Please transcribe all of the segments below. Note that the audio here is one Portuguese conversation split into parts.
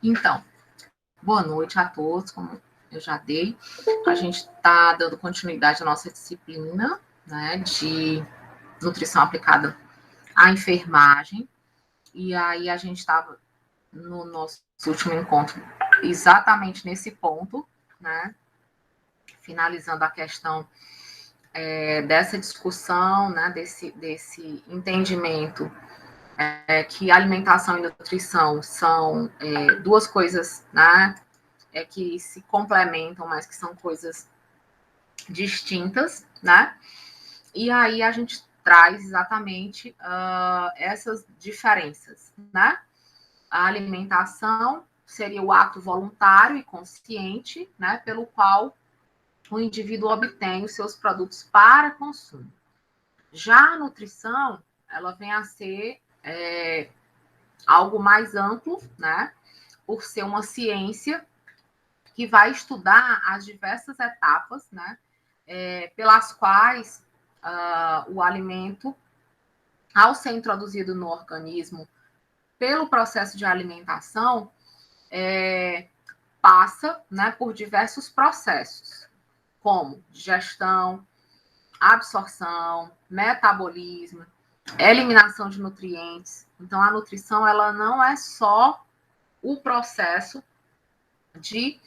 Então, boa noite a todos, como eu já dei. A gente está dando continuidade à nossa disciplina, né, de nutrição aplicada à enfermagem. E aí a gente estava no nosso último encontro exatamente nesse ponto, né, finalizando a questão dessa discussão, né, desse entendimento que alimentação e nutrição são duas coisas, né, que se complementam, mas que são coisas distintas, né? E aí a gente traz exatamente essas diferenças, né? A alimentação seria o ato voluntário e consciente, né, pelo qual o indivíduo obtém os seus produtos para consumo. Já a nutrição, ela vem a ser algo mais amplo, né, por ser uma ciência que vai estudar as diversas etapas, né, pelas quais o alimento, ao ser introduzido no organismo pelo processo de alimentação, passa, né, por diversos processos, como digestão, absorção, metabolismo, eliminação de nutrientes. Então, a nutrição ela não é só o processo de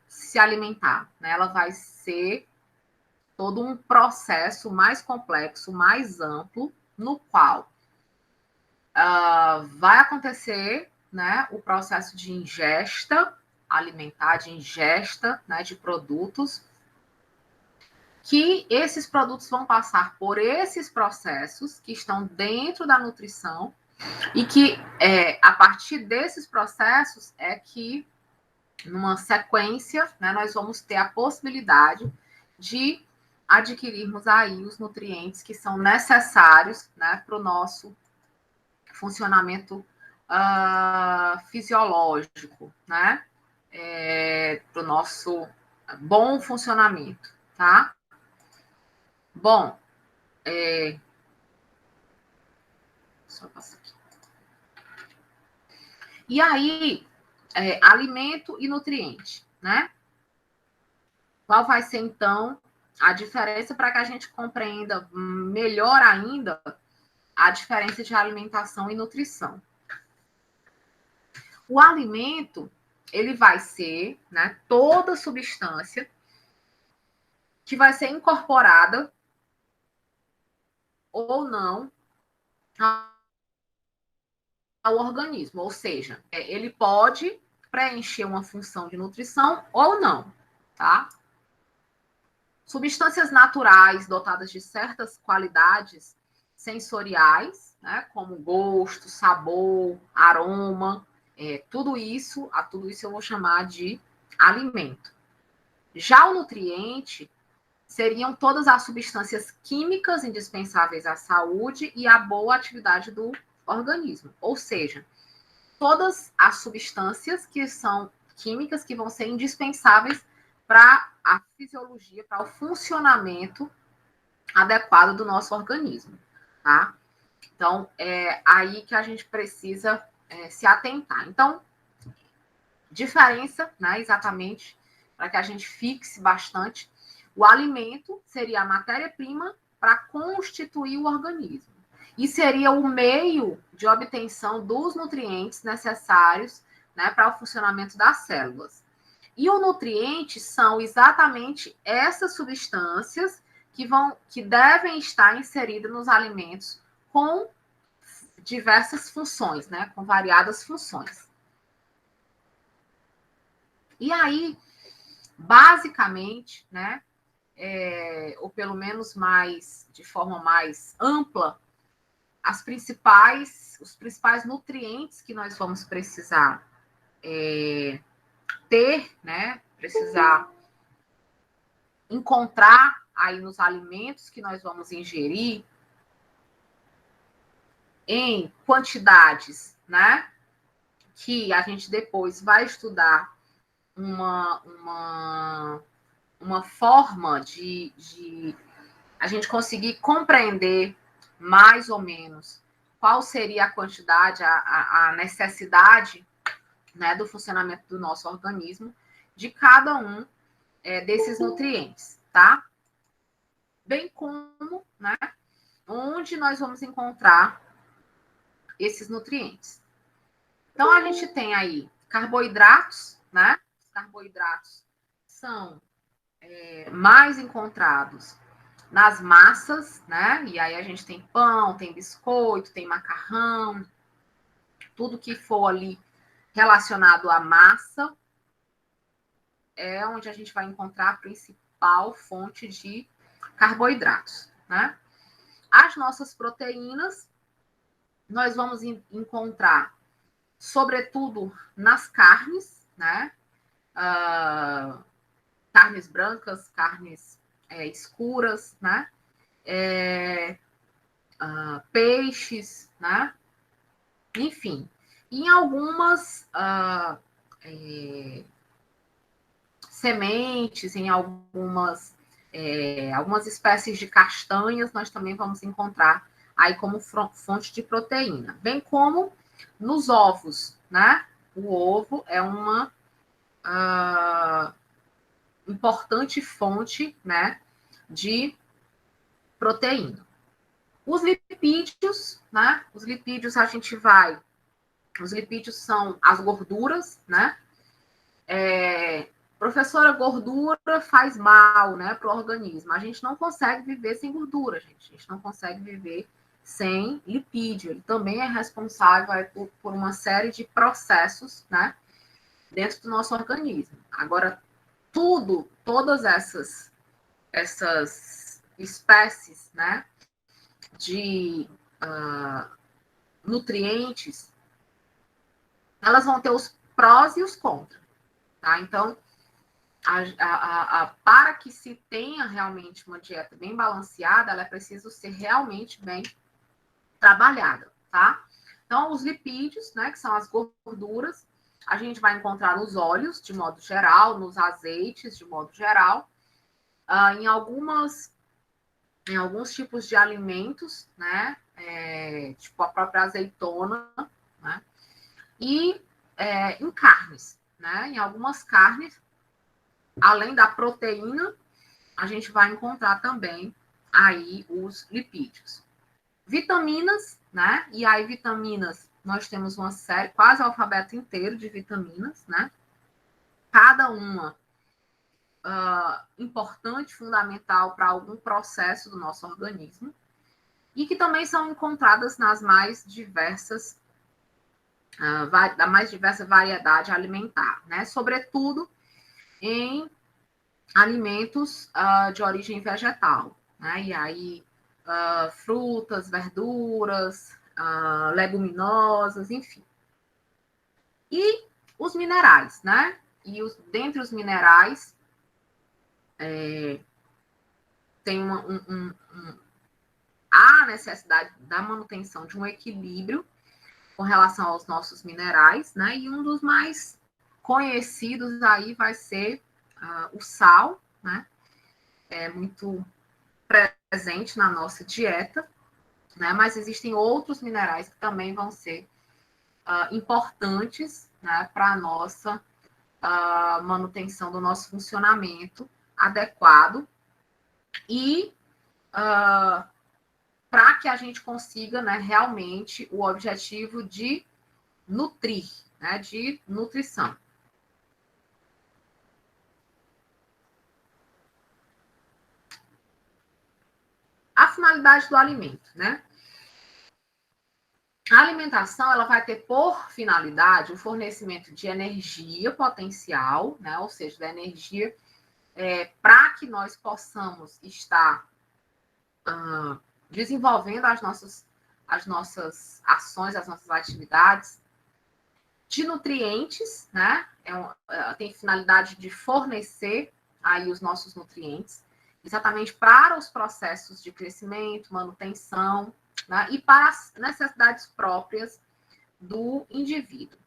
se alimentar, né? Ela vai ser todo um processo mais complexo, mais amplo, no qual vai acontecer, né, o processo de ingesta alimentar, de ingesta, né, de produtos, que esses produtos vão passar por esses processos que estão dentro da nutrição e que a partir desses processos é que numa sequência, né, nós vamos ter a possibilidade de adquirirmos aí os nutrientes que são necessários, né, para o nosso funcionamento fisiológico, né, para o nosso bom funcionamento, tá? Bom, só passar aqui. E aí, alimento e nutriente, né? Qual vai ser, então, a diferença para que a gente compreenda melhor ainda a diferença de alimentação e nutrição? O alimento, ele vai ser, né, toda substância que vai ser incorporada ou não ao organismo, ou seja, ele pode preencher uma função de nutrição ou não, tá? Substâncias naturais dotadas de certas qualidades sensoriais, né, como gosto, sabor, aroma, tudo isso eu vou chamar de alimento. Já o nutriente seriam todas as substâncias químicas indispensáveis à saúde e à boa atividade do organismo. Ou seja, todas as substâncias que são químicas que vão ser indispensáveis para a fisiologia, para o funcionamento adequado do nosso organismo, tá? Então, é aí que a gente precisa se atentar. Então, diferença, né, exatamente, para que a gente fixe bastante, o alimento seria a matéria-prima para constituir o organismo. E seria o meio de obtenção dos nutrientes necessários, né, para o funcionamento das células. E o nutriente são exatamente essas substâncias que devem estar inseridas nos alimentos com diversas funções, né, com variadas funções. E aí, basicamente, né, ou pelo menos mais de forma mais ampla, os principais nutrientes que nós vamos precisar ter, né, precisar encontrar aí nos alimentos que nós vamos ingerir em quantidades, né, que a gente depois vai estudar uma forma de a gente conseguir compreender mais ou menos qual seria a quantidade, a necessidade né, do funcionamento do nosso organismo, de cada um desses nutrientes, tá? Bem como, né, onde nós vamos encontrar esses nutrientes. Então, a gente tem aí carboidratos, né? Os carboidratos são mais encontrados nas massas, né? E aí a gente tem pão, tem biscoito, tem macarrão, tudo que for ali relacionado à massa é onde a gente vai encontrar a principal fonte de carboidratos, né? As nossas proteínas, nós vamos encontrar, sobretudo, nas carnes, né? Carnes brancas, carnes escuras, né? Peixes, né? Enfim. Em algumas sementes, em algumas espécies de castanhas, nós também vamos encontrar aí como fonte de proteína, bem como nos ovos, né? O ovo é uma importante fonte, né, de proteína. Os lipídios, né? Os lipídios os lipídios são as gorduras, né? Professora, gordura faz mal, né, para o organismo. A gente não consegue viver sem gordura, gente. A gente não consegue viver sem lipídio. Ele também é responsável por uma série de processos, né, dentro do nosso organismo. Agora, todas essas espécies, né, de nutrientes, elas vão ter os prós e os contras, tá? Então, para que se tenha realmente uma dieta bem balanceada, ela é preciso ser realmente bem trabalhada, tá? Então, os lipídios, né, que são as gorduras, a gente vai encontrar nos óleos, de modo geral, nos azeites, de modo geral, em alguns tipos de alimentos, né, tipo a própria azeitona, né, e em carnes, né, em algumas carnes, além da proteína, a gente vai encontrar também aí os lipídios. Vitaminas, né? E aí, vitaminas, nós temos uma série, quase o alfabeto inteiro de vitaminas, né? Cada uma importante, fundamental para algum processo do nosso organismo, e que também são encontradas nas mais diversas, da mais diversa variedade alimentar, né? Sobretudo em alimentos de origem vegetal, né? E aí, frutas, verduras, leguminosas, enfim. E os minerais, né? E dentre os minerais, tem a necessidade da manutenção de um equilíbrio com relação aos nossos minerais, né? E um dos mais conhecidos aí vai ser o sal, né? É muito presente na nossa dieta, né? Mas existem outros minerais que também vão ser importantes, né, para a nossa manutenção do nosso funcionamento adequado e para que a gente consiga, né, realmente o objetivo de nutrir, né, de nutrição. A finalidade do alimento, né? A alimentação, ela vai ter por finalidade o fornecimento de energia potencial, né? Ou seja, da energia para que nós possamos estar desenvolvendo as nossas ações, as nossas atividades, de nutrientes, né? Tem finalidade de fornecer aí os nossos nutrientes, exatamente para os processos de crescimento, manutenção, né? E para as necessidades próprias do indivíduo.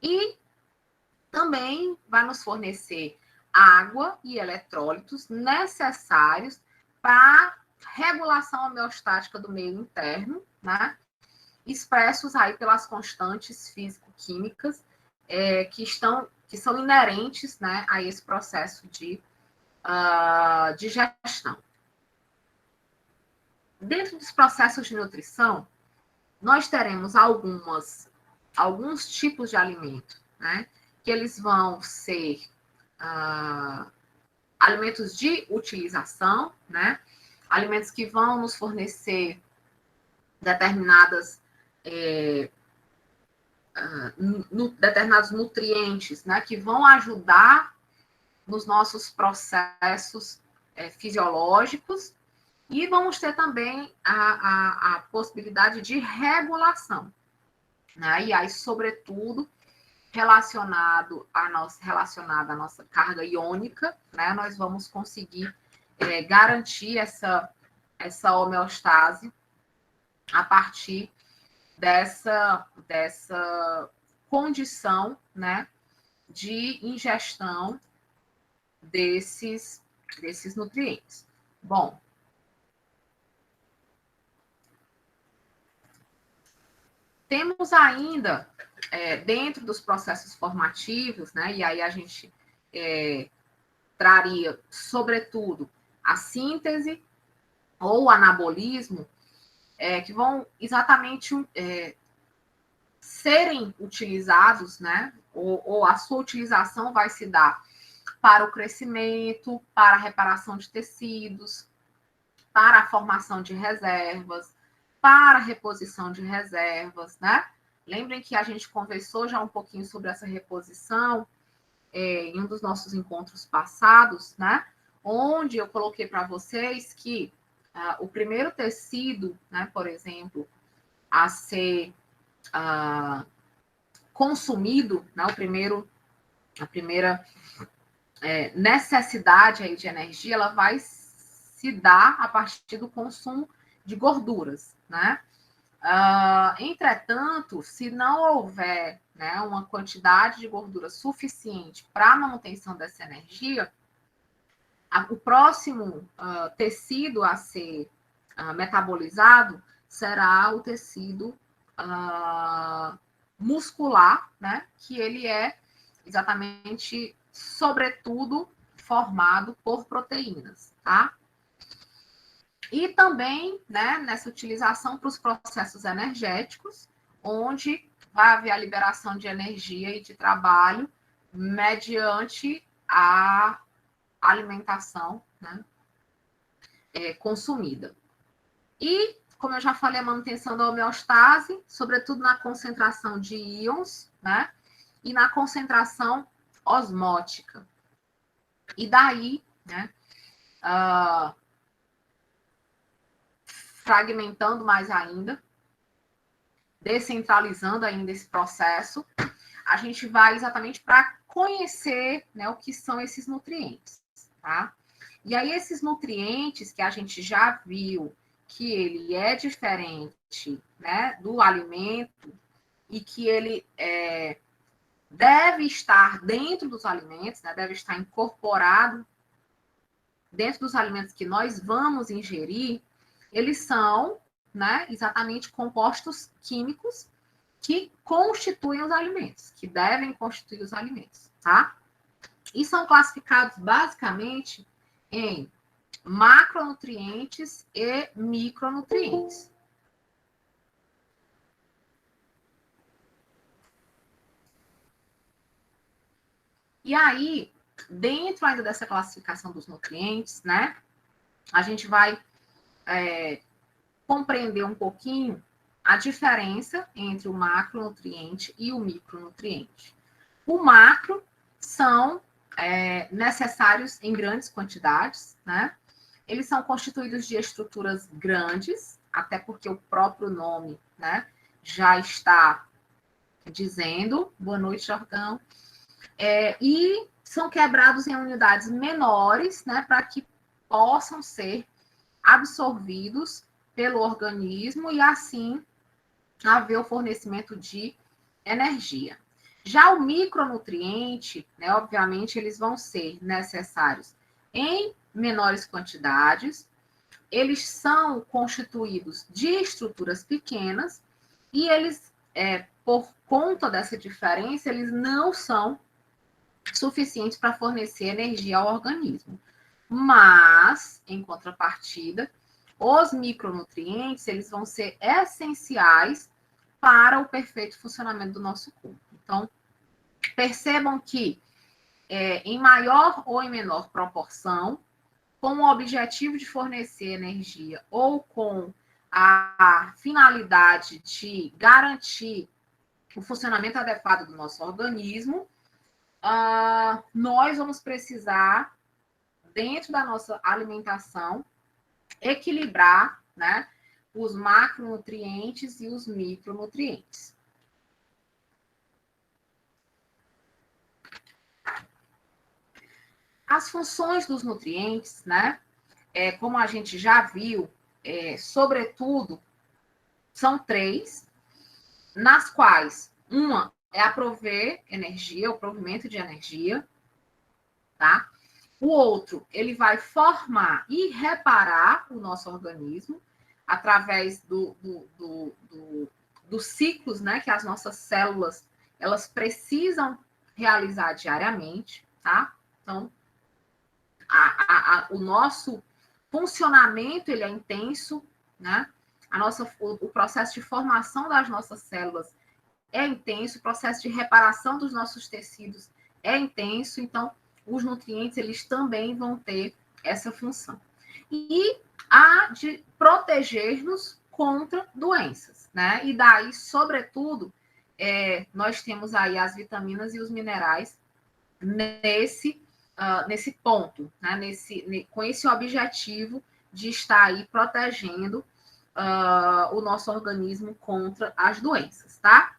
E também vai nos fornecer água e eletrólitos necessários para regulação homeostática do meio interno, né? Expressos aí pelas constantes físico-químicas que são inerentes, né, a esse processo de gestão. Dentro dos processos de nutrição, nós teremos alguns tipos de alimento, né, que eles vão ser alimentos de utilização, né, alimentos que vão nos fornecer determinados nutrientes, né, que vão ajudar nos nossos processos fisiológicos, e vamos ter também a possibilidade de regulação, né, e aí, sobretudo, relacionado à nossa carga iônica, né, nós vamos conseguir garantir essa homeostase a partir dessa condição, né, de ingestão desses nutrientes. Bom, temos ainda, dentro dos processos formativos, né, e aí a gente traria, sobretudo, a síntese ou o anabolismo, que vão exatamente serem utilizados, né, ou a sua utilização vai se dar para o crescimento, para a reparação de tecidos, para a formação de reservas, para a reposição de reservas, né? Lembrem que a gente conversou já um pouquinho sobre essa reposição em um dos nossos encontros passados, né? Onde eu coloquei para vocês que o primeiro tecido, né, por exemplo, a ser consumido, né, a primeira necessidade aí de energia, ela vai se dar a partir do consumo de gorduras, né? Entretanto, se não houver, né, uma quantidade de gordura suficiente para a manutenção dessa energia, o próximo tecido a ser metabolizado será o tecido muscular, né, que ele é exatamente, sobretudo, formado por proteínas, tá? E também, né, nessa utilização para os processos energéticos, onde vai haver a liberação de energia e de trabalho mediante a alimentação, né, consumida. E, como eu já falei, a manutenção da homeostase, sobretudo na concentração de íons, né, e na concentração osmótica. E daí, né, fragmentando mais ainda, descentralizando ainda esse processo, a gente vai exatamente para conhecer, né, o que são esses nutrientes, tá? E aí, esses nutrientes que a gente já viu que ele é diferente, né, do alimento, e que ele deve estar dentro dos alimentos, né, deve estar incorporado dentro dos alimentos que nós vamos ingerir, eles são, né, exatamente compostos químicos que constituem os alimentos, que devem constituir os alimentos, tá? E são classificados basicamente em macronutrientes e micronutrientes. E aí, dentro ainda dessa classificação dos nutrientes, né, a gente vai compreender um pouquinho a diferença entre o macronutriente e o micronutriente. O macro são necessários em grandes quantidades, né? Eles são constituídos de estruturas grandes, até porque o próprio nome, né, já está dizendo. Boa noite, Jordão. E são quebrados em unidades menores, né, para que possam ser absorvidos pelo organismo e, assim, haver o fornecimento de energia. Já o micronutriente, né, obviamente, eles vão ser necessários em menores quantidades, eles são constituídos de estruturas pequenas e eles por conta dessa diferença, eles não são suficientes para fornecer energia ao organismo. Mas, em contrapartida, os micronutrientes, eles vão ser essenciais para o perfeito funcionamento do nosso corpo. Então, percebam que, em maior ou em menor proporção, com o objetivo de fornecer energia ou com a finalidade de garantir o funcionamento adequado do nosso organismo, nós vamos precisar, dentro da nossa alimentação, equilibrar, né, os macronutrientes e os micronutrientes. As funções dos nutrientes, né, como a gente já viu, sobretudo, são 3, nas quais uma é a prover energia, o provimento de energia, tá? O outro, ele vai formar e reparar o nosso organismo através dos ciclos, né, que as nossas células, elas precisam realizar diariamente, tá? Então, o nosso funcionamento, ele é intenso, né? O processo de formação das nossas células é intenso, o processo de reparação dos nossos tecidos é intenso, então os nutrientes, eles também vão ter essa função. E a de proteger-nos contra doenças, né? E daí, sobretudo, nós temos aí as vitaminas e os minerais nesse ponto, né? Com esse objetivo de estar aí protegendo o nosso organismo contra as doenças, tá?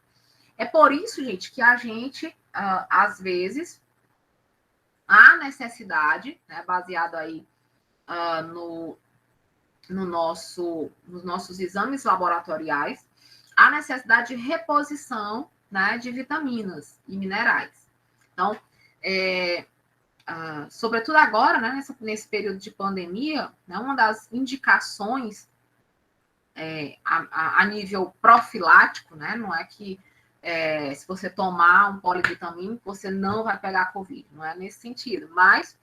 É por isso, gente, que a gente, às vezes, há necessidade, né, baseado aí nos nossos exames laboratoriais, há necessidade de reposição, né, de vitaminas e minerais. Então, sobretudo agora, né, nesse período de pandemia, né, uma das indicações a nível profilático, né, não é que se você tomar um polivitamínico, você não vai pegar Covid, não é nesse sentido, mas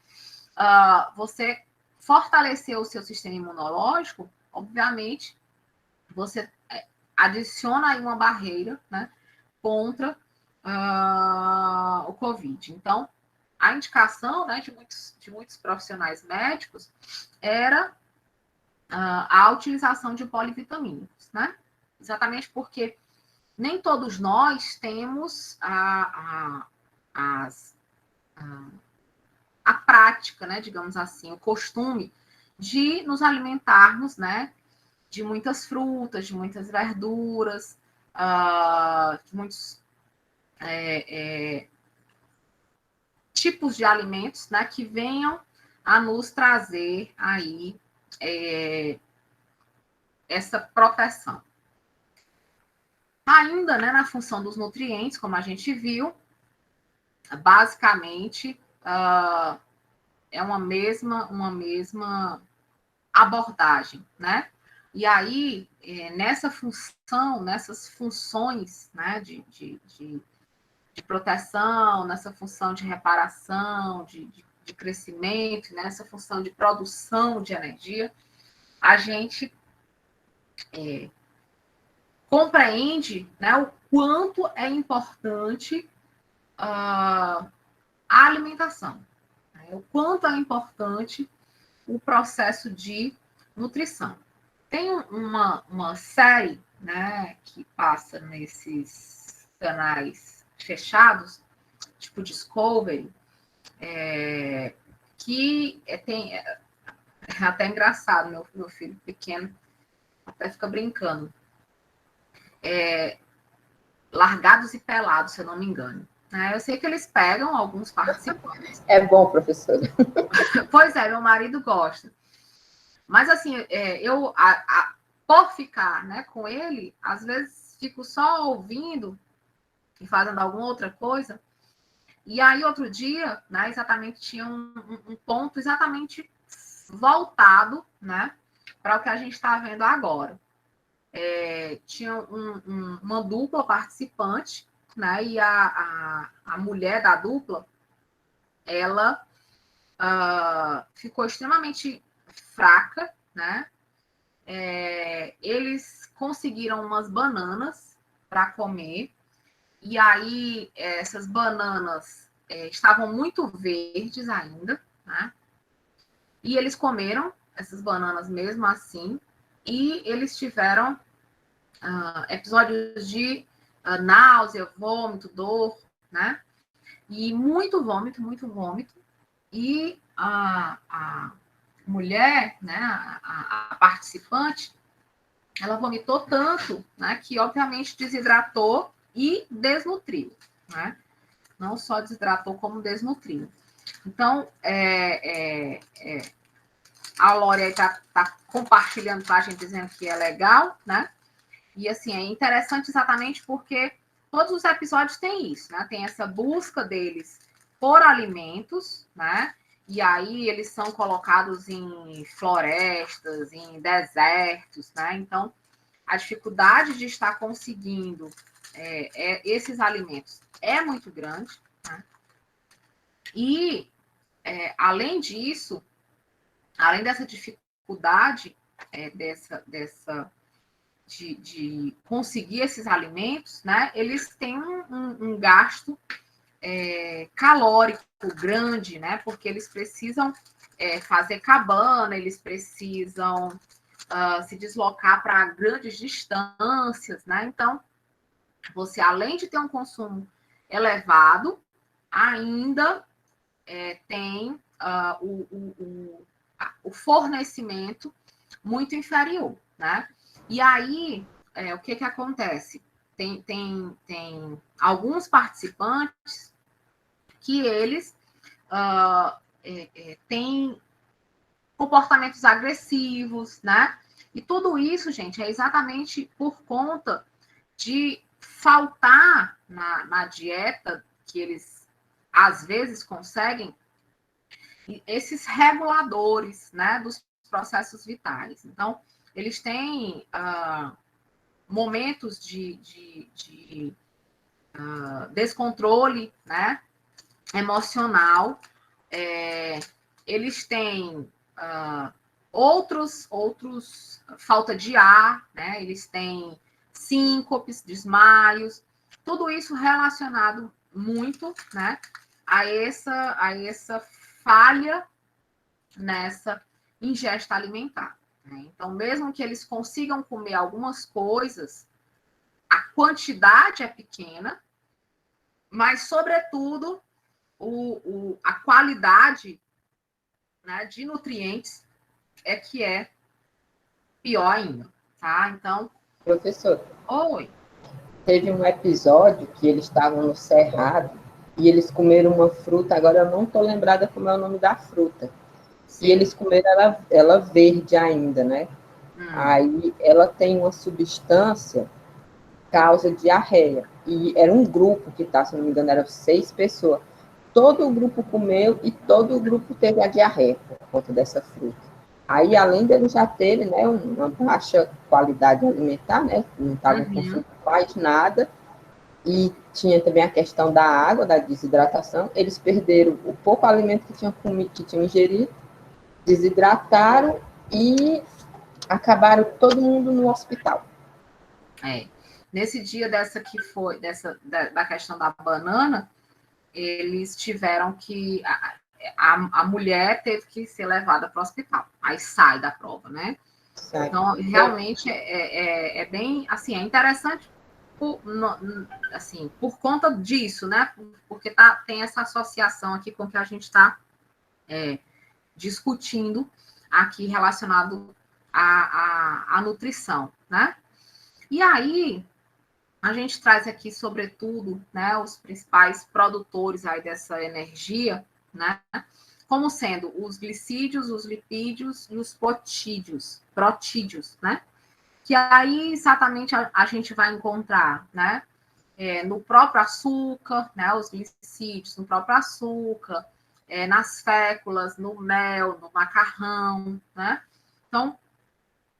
você fortalecer o seu sistema imunológico, obviamente, você adiciona aí uma barreira, né, contra o Covid. Então, a indicação, né, de muitos profissionais médicos era a utilização de polivitamínicos, né? Exatamente porque nem todos nós temos a prática, né, digamos assim, o costume de nos alimentarmos, né, de muitas frutas, de muitas verduras, de muitos tipos de alimentos, né, que venham a nos trazer aí essa proteção. Ainda, né, na função dos nutrientes, como a gente viu, basicamente é uma mesma abordagem, né? E aí, nessas funções, né, de proteção, nessa função de reparação, de crescimento, nessa função de produção de energia, a gente compreende, né, o quanto é importante a alimentação, né, o quanto é importante o processo de nutrição. Tem uma série, né, que passa nesses canais fechados, tipo Discovery, que é até engraçado, meu filho pequeno até fica brincando. Largados e Pelados, se eu não me engano. Eu sei que eles pegam alguns participantes. É bom, professor. Pois é, meu marido gosta. Mas, assim, por ficar, né, com ele, às vezes fico só ouvindo e fazendo alguma outra coisa. E aí, outro dia, né, exatamente, tinha um ponto exatamente voltado, né, para o que a gente está vendo agora. tinha uma dupla participante, né? E a mulher da dupla, ela ficou extremamente fraca, né? Eles conseguiram umas bananas para comer, e aí essas bananas estavam muito verdes ainda, né? E eles comeram essas bananas mesmo assim, e eles tiveram episódios de náusea, vômito, dor, né? E muito vômito, muito vômito. E a mulher, né, a participante, ela vomitou tanto, né, que obviamente desidratou e desnutriu, né? Não só desidratou, como desnutriu. Então, a Lore está compartilhando com a gente, dizendo que é legal, né? E, assim, é interessante exatamente porque todos os episódios têm isso, né? Tem essa busca deles por alimentos, né? E aí eles são colocados em florestas, em desertos, né? Então, a dificuldade de estar conseguindo esses alimentos é muito grande, né? E, além disso, além dessa dificuldade de conseguir esses alimentos, né? Eles têm um gasto calórico grande, né? Porque eles precisam fazer cabana, eles precisam se deslocar para grandes distâncias, né? Então, você, além de ter um consumo elevado, ainda tem o fornecimento muito inferior, né? E aí, o que acontece? Tem alguns participantes que eles têm comportamentos agressivos, né? E tudo isso, gente, é exatamente por conta de faltar na dieta que eles às vezes conseguem esses reguladores, né, dos processos vitais. Então, eles têm momentos de descontrole, né, emocional. Eles têm outros falta de ar, né? Eles têm síncopes, desmaios, tudo isso relacionado muito, né, a essa falha nessa ingesta alimentar, né? Então, mesmo que eles consigam comer algumas coisas, a quantidade é pequena, mas, sobretudo, a qualidade, né, de nutrientes é que é pior ainda, tá? Então, Professor, oi. teve um episódio que eles estavam no cerrado e eles comeram uma fruta, agora eu não estou lembrada como é o nome da fruta. Sim. E eles comeram ela verde ainda, né? Aí ela tem uma substância causa diarreia. E era um grupo que tá, se não me engano, eram 6 pessoas. Todo o grupo comeu e todo o grupo teve a diarreia por conta dessa fruta. Aí, além dele já ter, né, uma baixa qualidade alimentar, né, não estavam consumindo quase nada, e tinha também a questão da água, da desidratação, eles perderam o pouco alimento que tinham comido, que tinham ingerido, desidrataram e acabaram todo mundo no hospital. Nesse dia da questão da banana, eles tiveram que a mulher teve que ser levada para o hospital. Aí sai da prova, né? Sai. Então, realmente é bem, assim, é interessante por conta disso, né? Porque tem essa associação aqui com o que a gente está discutindo aqui relacionado à nutrição, né? E aí, a gente traz aqui, sobretudo, né, os principais produtores aí dessa energia, né, como sendo os glicídios, os lipídios e os protídeos, né? Que aí exatamente a gente vai encontrar, né, no próprio açúcar, né, os glicídios no próprio açúcar, nas féculas, no mel, no macarrão, né? Então,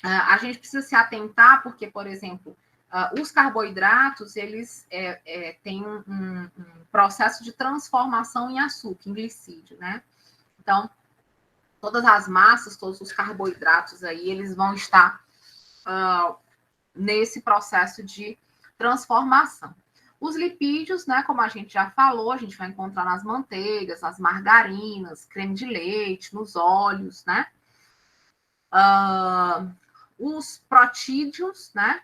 a gente precisa se atentar, porque, por exemplo, os carboidratos, eles têm um processo de transformação em açúcar, em glicídio, né? Então, todas as massas, todos os carboidratos aí, eles vão estar nesse processo de transformação. Os lipídios, né, como a gente já falou, a gente vai encontrar nas manteigas, nas margarinas, creme de leite, nos óleos, né? Os protídeos, né?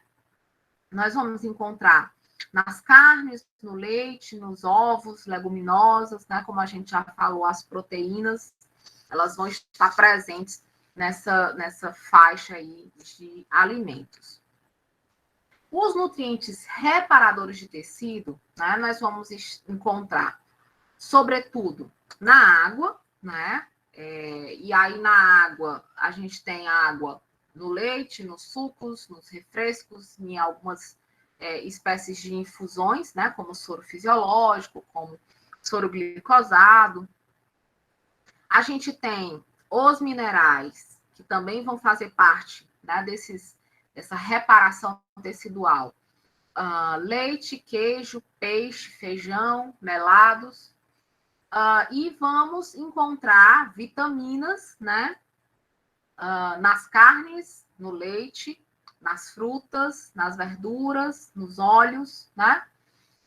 Nós vamos encontrar nas carnes, no leite, nos ovos, leguminosas, né? Como a gente já falou, as proteínas, elas vão estar presentes nessa faixa aí de alimentos. Os nutrientes reparadores de tecido, né? Nós vamos encontrar, sobretudo, na água, né? E aí na água, a gente tem água no leite, nos sucos, nos refrescos, em algumas espécies de infusões, né? Como soro fisiológico, como soro glicosado. A gente tem os minerais, que também vão fazer parte, né, dessa reparação tecidual. Leite, queijo, peixe, feijão, melados. E vamos encontrar vitaminas, né? Nas carnes, no leite, nas frutas, nas verduras, nos óleos, né?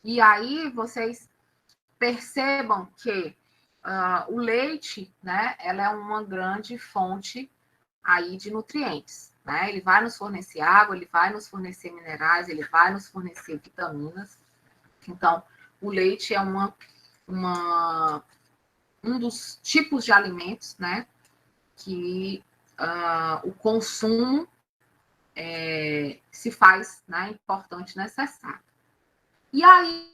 E aí vocês percebam que o leite, né? Ela é uma grande fonte aí de nutrientes, né? Ele vai nos fornecer água, ele vai nos fornecer minerais, ele vai nos fornecer vitaminas. Então, o leite é um dos tipos de alimentos, né, que o consumo se faz, né, importante, necessário. E aí,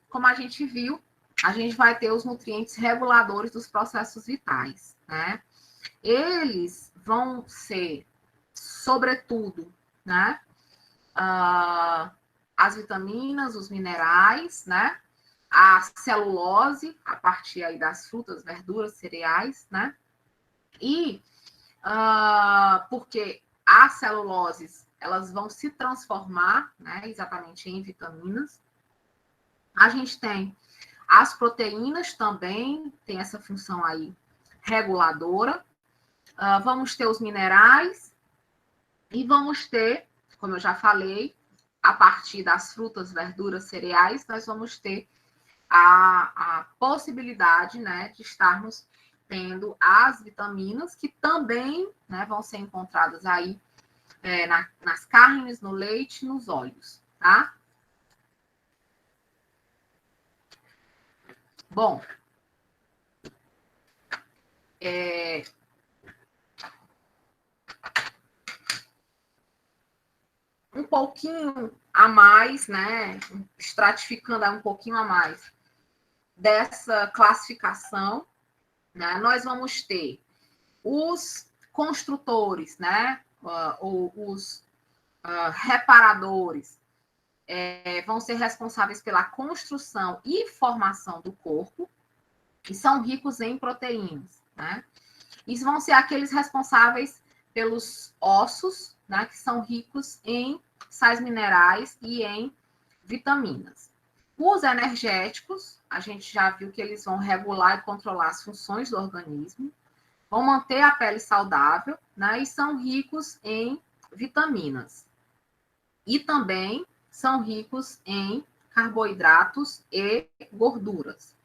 como a gente viu, a gente vai ter os nutrientes reguladores dos processos vitais, né? Eles vão ser, sobretudo, né, as vitaminas, os minerais, né? A celulose, a partir aí das frutas, verduras, cereais, né? E porque as celuloses, elas vão se transformar, né, exatamente em vitaminas. A gente tem as proteínas também, tem essa função aí reguladora. Vamos ter os minerais e vamos ter, como eu já falei, a partir das frutas, verduras, cereais, nós vamos ter a possibilidade, né, de estarmos tendo as vitaminas que também, né, vão ser encontradas aí nas carnes, no leite, nos óleos, tá? Bom, um pouquinho a mais, né, estratificando um pouquinho a mais dessa classificação, né, nós vamos ter os construtores, né, ou os reparadores, vão ser responsáveis pela construção e formação do corpo, e são ricos em proteínas, né? Isso vão ser aqueles responsáveis pelos ossos, né, que são ricos em sais minerais e em vitaminas. Os energéticos, a gente já viu que eles vão regular e controlar as funções do organismo, vão manter a pele saudável, né, e são ricos em vitaminas. E também são ricos em carboidratos e gorduras.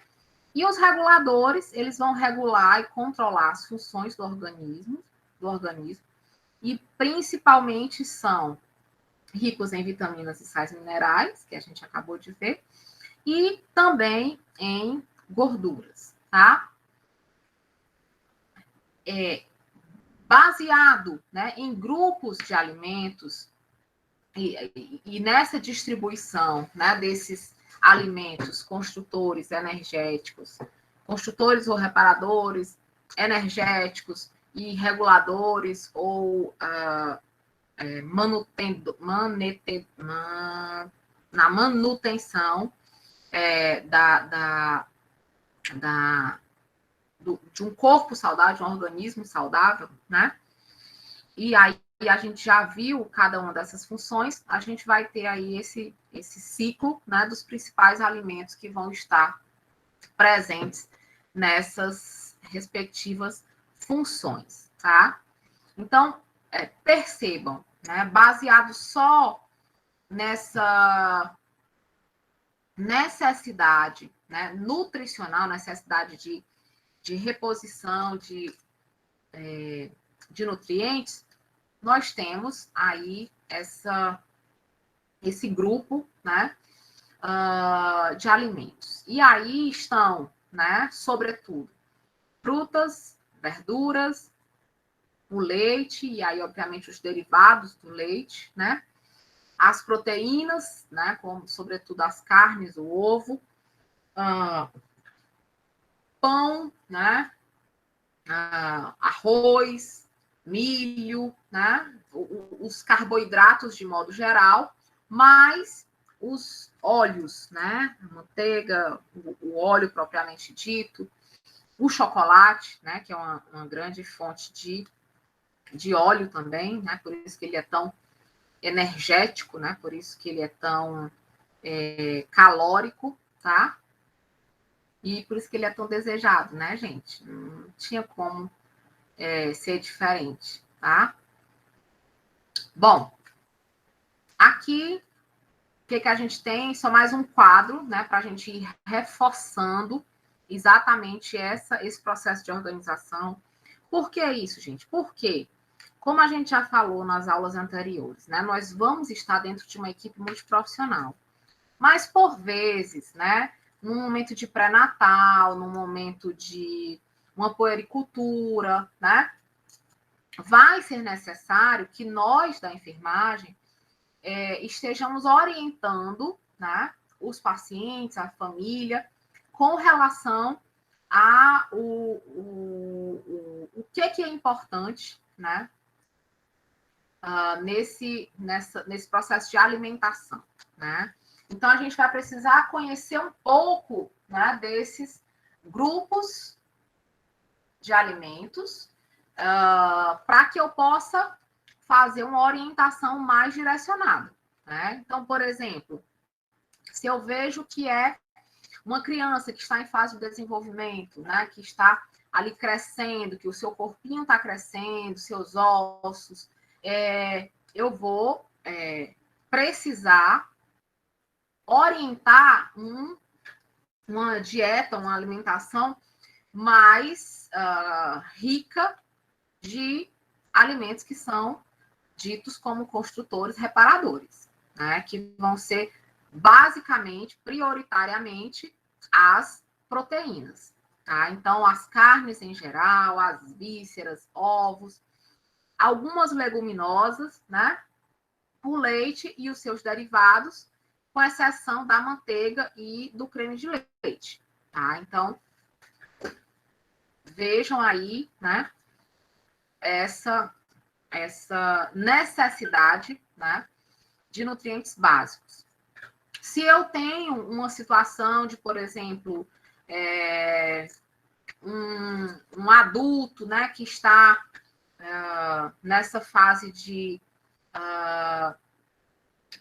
E os reguladores, eles vão regular e controlar as funções do organismo, e principalmente são ricos em vitaminas e sais minerais, que a gente acabou de ver, e também em gorduras, tá? Baseado, né, em grupos de alimentos e nessa distribuição, né, desses alimentos construtores energéticos, construtores ou reparadores, energéticos e reguladores ou na manutenção de um corpo saudável, de um organismo saudável, né? E aí a gente já viu cada uma dessas funções, a gente vai ter aí esse ciclo, né, dos principais alimentos que vão estar presentes nessas respectivas funções, tá? Então, percebam, né, baseado só nessa necessidade, né, nutricional, necessidade de reposição de nutrientes, nós temos aí esse grupo, né, de alimentos. E aí estão, né, sobretudo, frutas, verduras, o leite, e aí, obviamente, os derivados do leite, né, as proteínas, né, como, sobretudo, as carnes, o ovo, pão, né, arroz, milho, né, os carboidratos de modo geral, mas os óleos, né, a manteiga, o óleo propriamente dito, o chocolate, né, que é uma grande fonte de óleo também, né, por isso que ele é tão energético, né, por isso que ele é tão calórico, tá? E por isso que ele é tão desejado, né, gente? Não tinha como ser diferente, tá? Bom, aqui, o que a gente tem? Só mais um quadro, né, para a gente ir reforçando exatamente esse processo de organização. Por que isso, gente? Porque, como a gente já falou nas aulas anteriores, né, nós vamos estar dentro de uma equipe multiprofissional. Mas, por vezes, né, num momento de pré-natal, num momento de uma puericultura, né, vai ser necessário que nós, da enfermagem, estejamos orientando, né, os pacientes, a família, com relação a o que é importante, né, nesse processo de alimentação, né? Então, a gente vai precisar conhecer um pouco, né, desses grupos de alimentos, para que eu possa fazer uma orientação mais direcionada, né? Então, por exemplo, se eu vejo que é uma criança que está em fase de desenvolvimento, né, que está ali crescendo, que o seu corpinho está crescendo, seus ossos, eu vou precisar orientar uma dieta, uma alimentação mais rica de alimentos que são ditos como construtores reparadores, né? Que vão ser basicamente, prioritariamente, as proteínas, tá? Então, as carnes em geral, as vísceras, ovos, algumas leguminosas, né? O leite e os seus derivados, com exceção da manteiga e do creme de leite, tá? Então, vejam aí, né? Essa necessidade, né, de nutrientes básicos. Se eu tenho uma situação de, por exemplo, um adulto, né, que está nessa fase de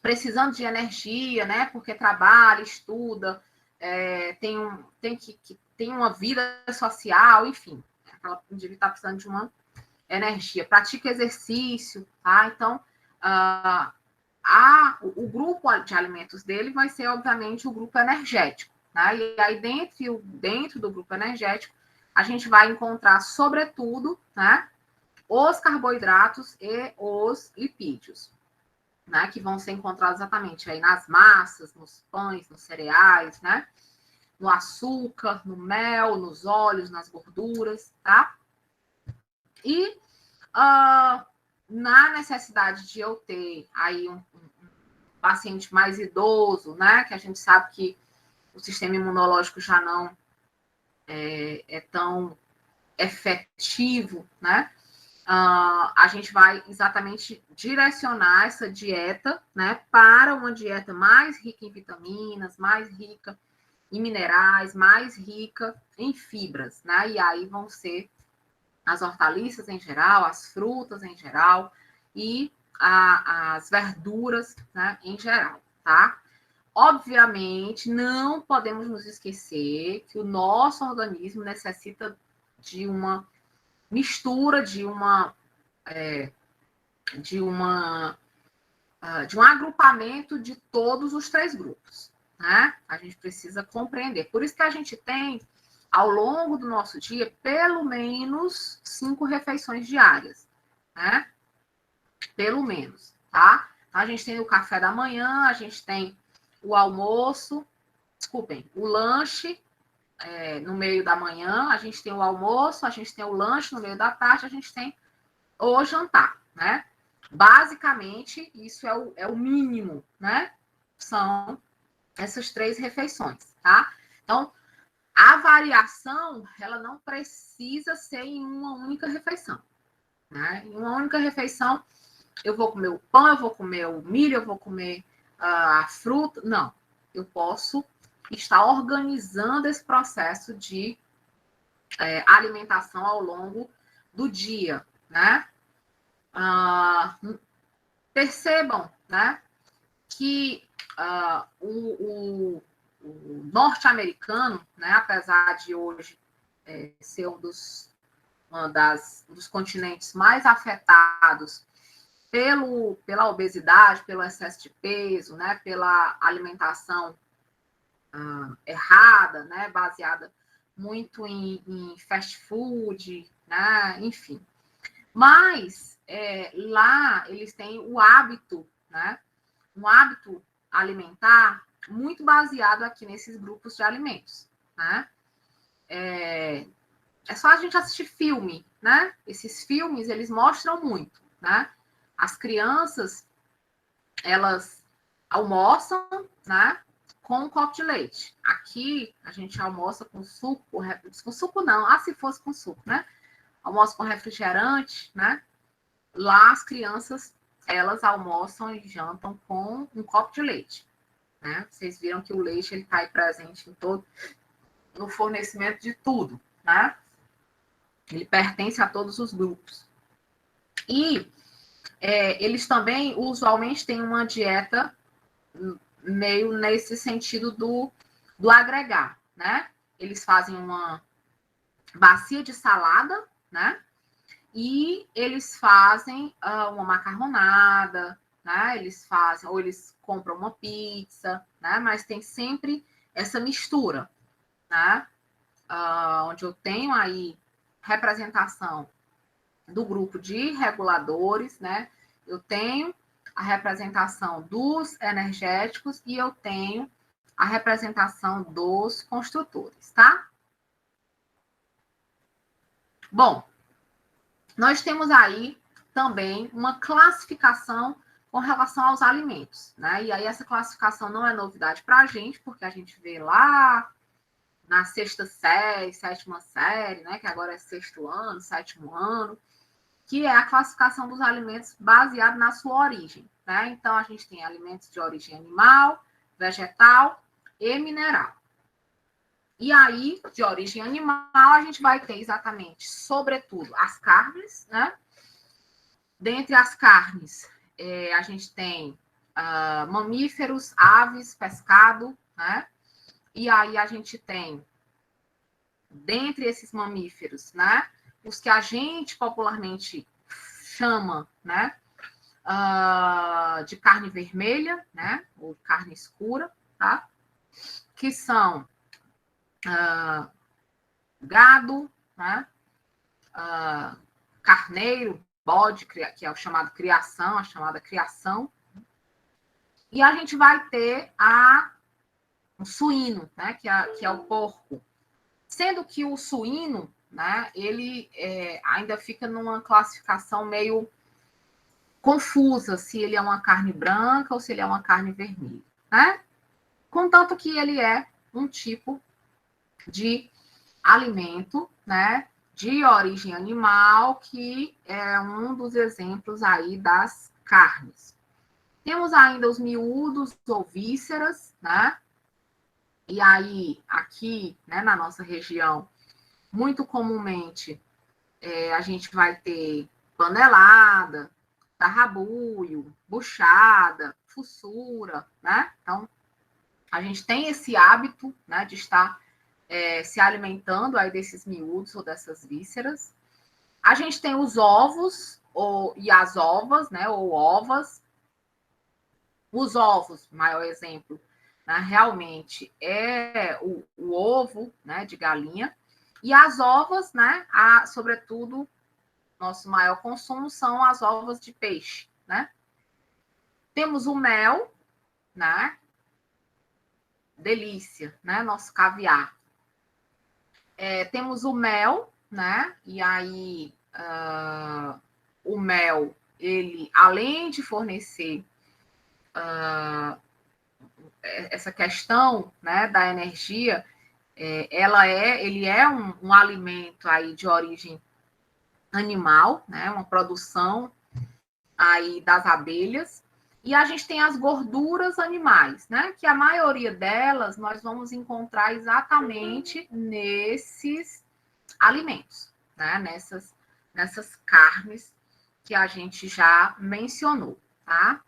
precisando de energia, né, porque trabalha, estuda, tem uma vida social, enfim, aquela indivíduo está precisando de uma energia, pratica exercício, tá? Então, o grupo de alimentos dele vai ser, obviamente, o grupo energético, né? E aí, dentro do grupo energético, a gente vai encontrar, sobretudo, né, os carboidratos e os lipídios, né, que vão ser encontrados exatamente aí nas massas, nos pães, nos cereais, né, no açúcar, no mel, nos óleos, nas gorduras, tá? E na necessidade de eu ter aí um paciente mais idoso, né, que a gente sabe que o sistema imunológico já não é tão efetivo, né, a gente vai exatamente direcionar essa dieta, né, para uma dieta mais rica em vitaminas, mais rica em minerais, mais rica em fibras, né, e aí vão ser as hortaliças em geral, as frutas em geral, e as verduras, né, em geral, tá? Obviamente, não podemos nos esquecer que o nosso organismo necessita de uma mistura, de um agrupamento de todos os 3 grupos, né? A gente precisa compreender. Por isso que a gente tem, ao longo do nosso dia, pelo menos 5 refeições diárias, né? Pelo menos, tá? A gente tem o café da manhã, a gente tem o almoço, desculpem, o lanche no meio da manhã, a gente tem o almoço, a gente tem o lanche no meio da tarde, a gente tem o jantar, né? Basicamente, isso é o mínimo, né? São essas 3 refeições, tá? Então, a variação, ela não precisa ser em uma única refeição, né? Em uma única refeição, eu vou comer o pão, eu vou comer o milho, eu vou comer a fruta. Não, eu posso estar organizando esse processo de alimentação ao longo do dia, né? Percebam, né, que o norte-americano, né, apesar de hoje ser dos continentes mais afetados pela obesidade, pelo excesso de peso, né, pela alimentação errada, né, baseada muito em fast food, né, enfim. Mas lá eles têm o hábito, né, um hábito alimentar muito baseado aqui nesses grupos de alimentos, né? É só a gente assistir filme, né? Esses filmes, eles mostram muito, né? As crianças, elas almoçam, né? Com um copo de leite. Aqui, a gente almoça com suco, com suco não, se fosse com suco, né? Almoça com refrigerante, né? Lá, as crianças, elas almoçam e jantam com um copo de leite, né? Vocês viram que o leite, ele está aí presente em todo, no fornecimento de tudo, né? Ele pertence a todos os grupos. E eles também, usualmente, têm uma dieta meio nesse sentido do agregar, né? Eles fazem uma bacia de salada, né? E eles fazem uma macarronada, né? Eles fazem, ou eles compram uma pizza, né? Mas tem sempre essa mistura, né? Onde eu tenho aí representação do grupo de reguladores, né? Eu tenho a representação dos energéticos e eu tenho a representação dos construtores, tá? Bom, nós temos aí também uma classificação com relação aos alimentos, né? E aí essa classificação não é novidade para a gente, porque a gente vê lá na 6ª série, 7ª série, né? Que agora é 6º ano, 7º ano, que é a classificação dos alimentos baseado na sua origem, né? Então, a gente tem alimentos de origem animal, vegetal e mineral. E aí, de origem animal, a gente vai ter exatamente, sobretudo, as carnes, né? Dentre as carnes, a gente tem mamíferos, aves, pescado, né? E aí a gente tem, dentre esses mamíferos, né? Os que a gente popularmente chama, né? De carne vermelha, né? Ou carne escura, tá? Que são gado, né? Carneiro, bode, que é o chamado criação, a chamada criação. E a gente vai ter o suíno, né? Que é o porco. Sendo que o suíno, né? Ele ainda fica numa classificação meio confusa se ele é uma carne branca ou se ele é uma carne vermelha, né? Contanto que ele é um tipo de alimento, né, de origem animal, que é um dos exemplos aí das carnes. Temos ainda os miúdos ou vísceras, né? E aí, aqui, né, na nossa região, muito comumente, a gente vai ter panelada, Tarrabuio, buchada, fuçura, né? Então, a gente tem esse hábito, né, de estar se alimentando aí desses miúdos ou dessas vísceras. A gente tem os ovos e as ovas, né, ou ovas. Os ovos, maior exemplo, né, realmente é o ovo, né, de galinha. E as ovas, né, sobretudo, nosso maior consumo são as ovas de peixe, né? Temos o mel, né? Delícia, né? Nosso caviar. Temos o mel, né? E aí o mel, ele, além de fornecer essa questão, né, da energia, ele é um alimento aí de origem animal, né? Uma produção aí das abelhas. E a gente tem as gorduras animais, né? Que a maioria delas nós vamos encontrar exatamente nesses alimentos, né? Nessas carnes que a gente já mencionou, tá?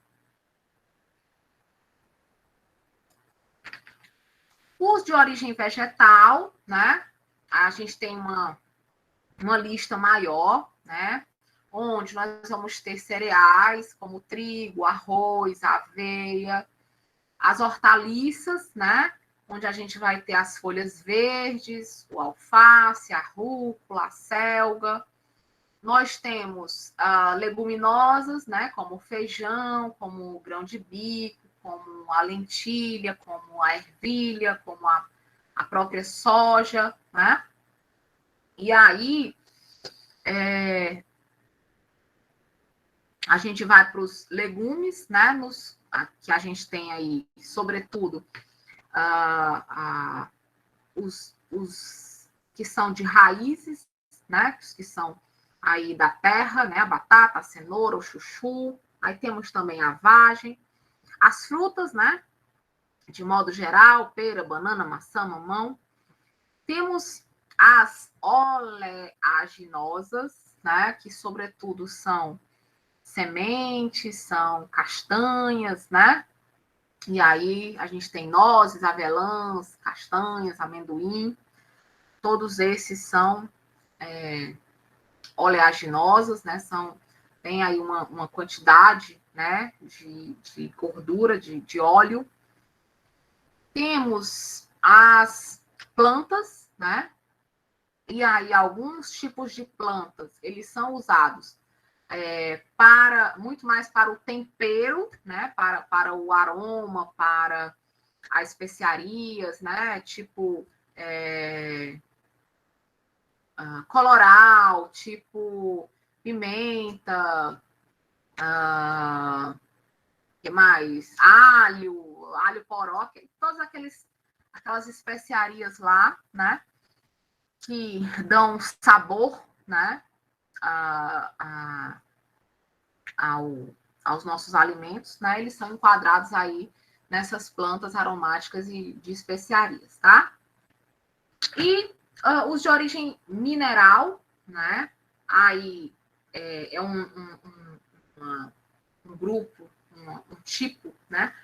Os de origem vegetal, né? A gente tem uma lista maior, né? Onde nós vamos ter cereais como trigo, arroz, aveia, as hortaliças, né? Onde a gente vai ter as folhas verdes, o alface, a rúcula, a selga. Nós temos leguminosas, né? Como o feijão, como o grão de bico, como a lentilha, como a ervilha, como a própria soja, né? E aí, a gente vai para os legumes, né? Que a gente tem aí, sobretudo, os que são de raízes, né? Os que são aí da terra, né? A batata, a cenoura, o chuchu. Aí temos também a vagem. As frutas, né? De modo geral, pera, banana, maçã, mamão. Temos as oleaginosas, né? Que, sobretudo, são sementes, são castanhas, né? E aí a gente tem nozes, avelãs, castanhas, amendoim. Todos esses são oleaginosas, né? Tem aí uma quantidade, né, de gordura, de óleo. Temos as plantas, né? E aí alguns tipos de plantas, eles são usados muito mais para o tempero, né? Para o aroma, para as especiarias, né? Tipo coloral, tipo pimenta, que mais? Alho poró, todas aquelas especiarias lá, né? Que dão sabor, né? Aos nossos alimentos, né? Eles são enquadrados aí nessas plantas aromáticas e de especiarias, tá? E os de origem mineral, né? Aí é um grupo, um tipo, né?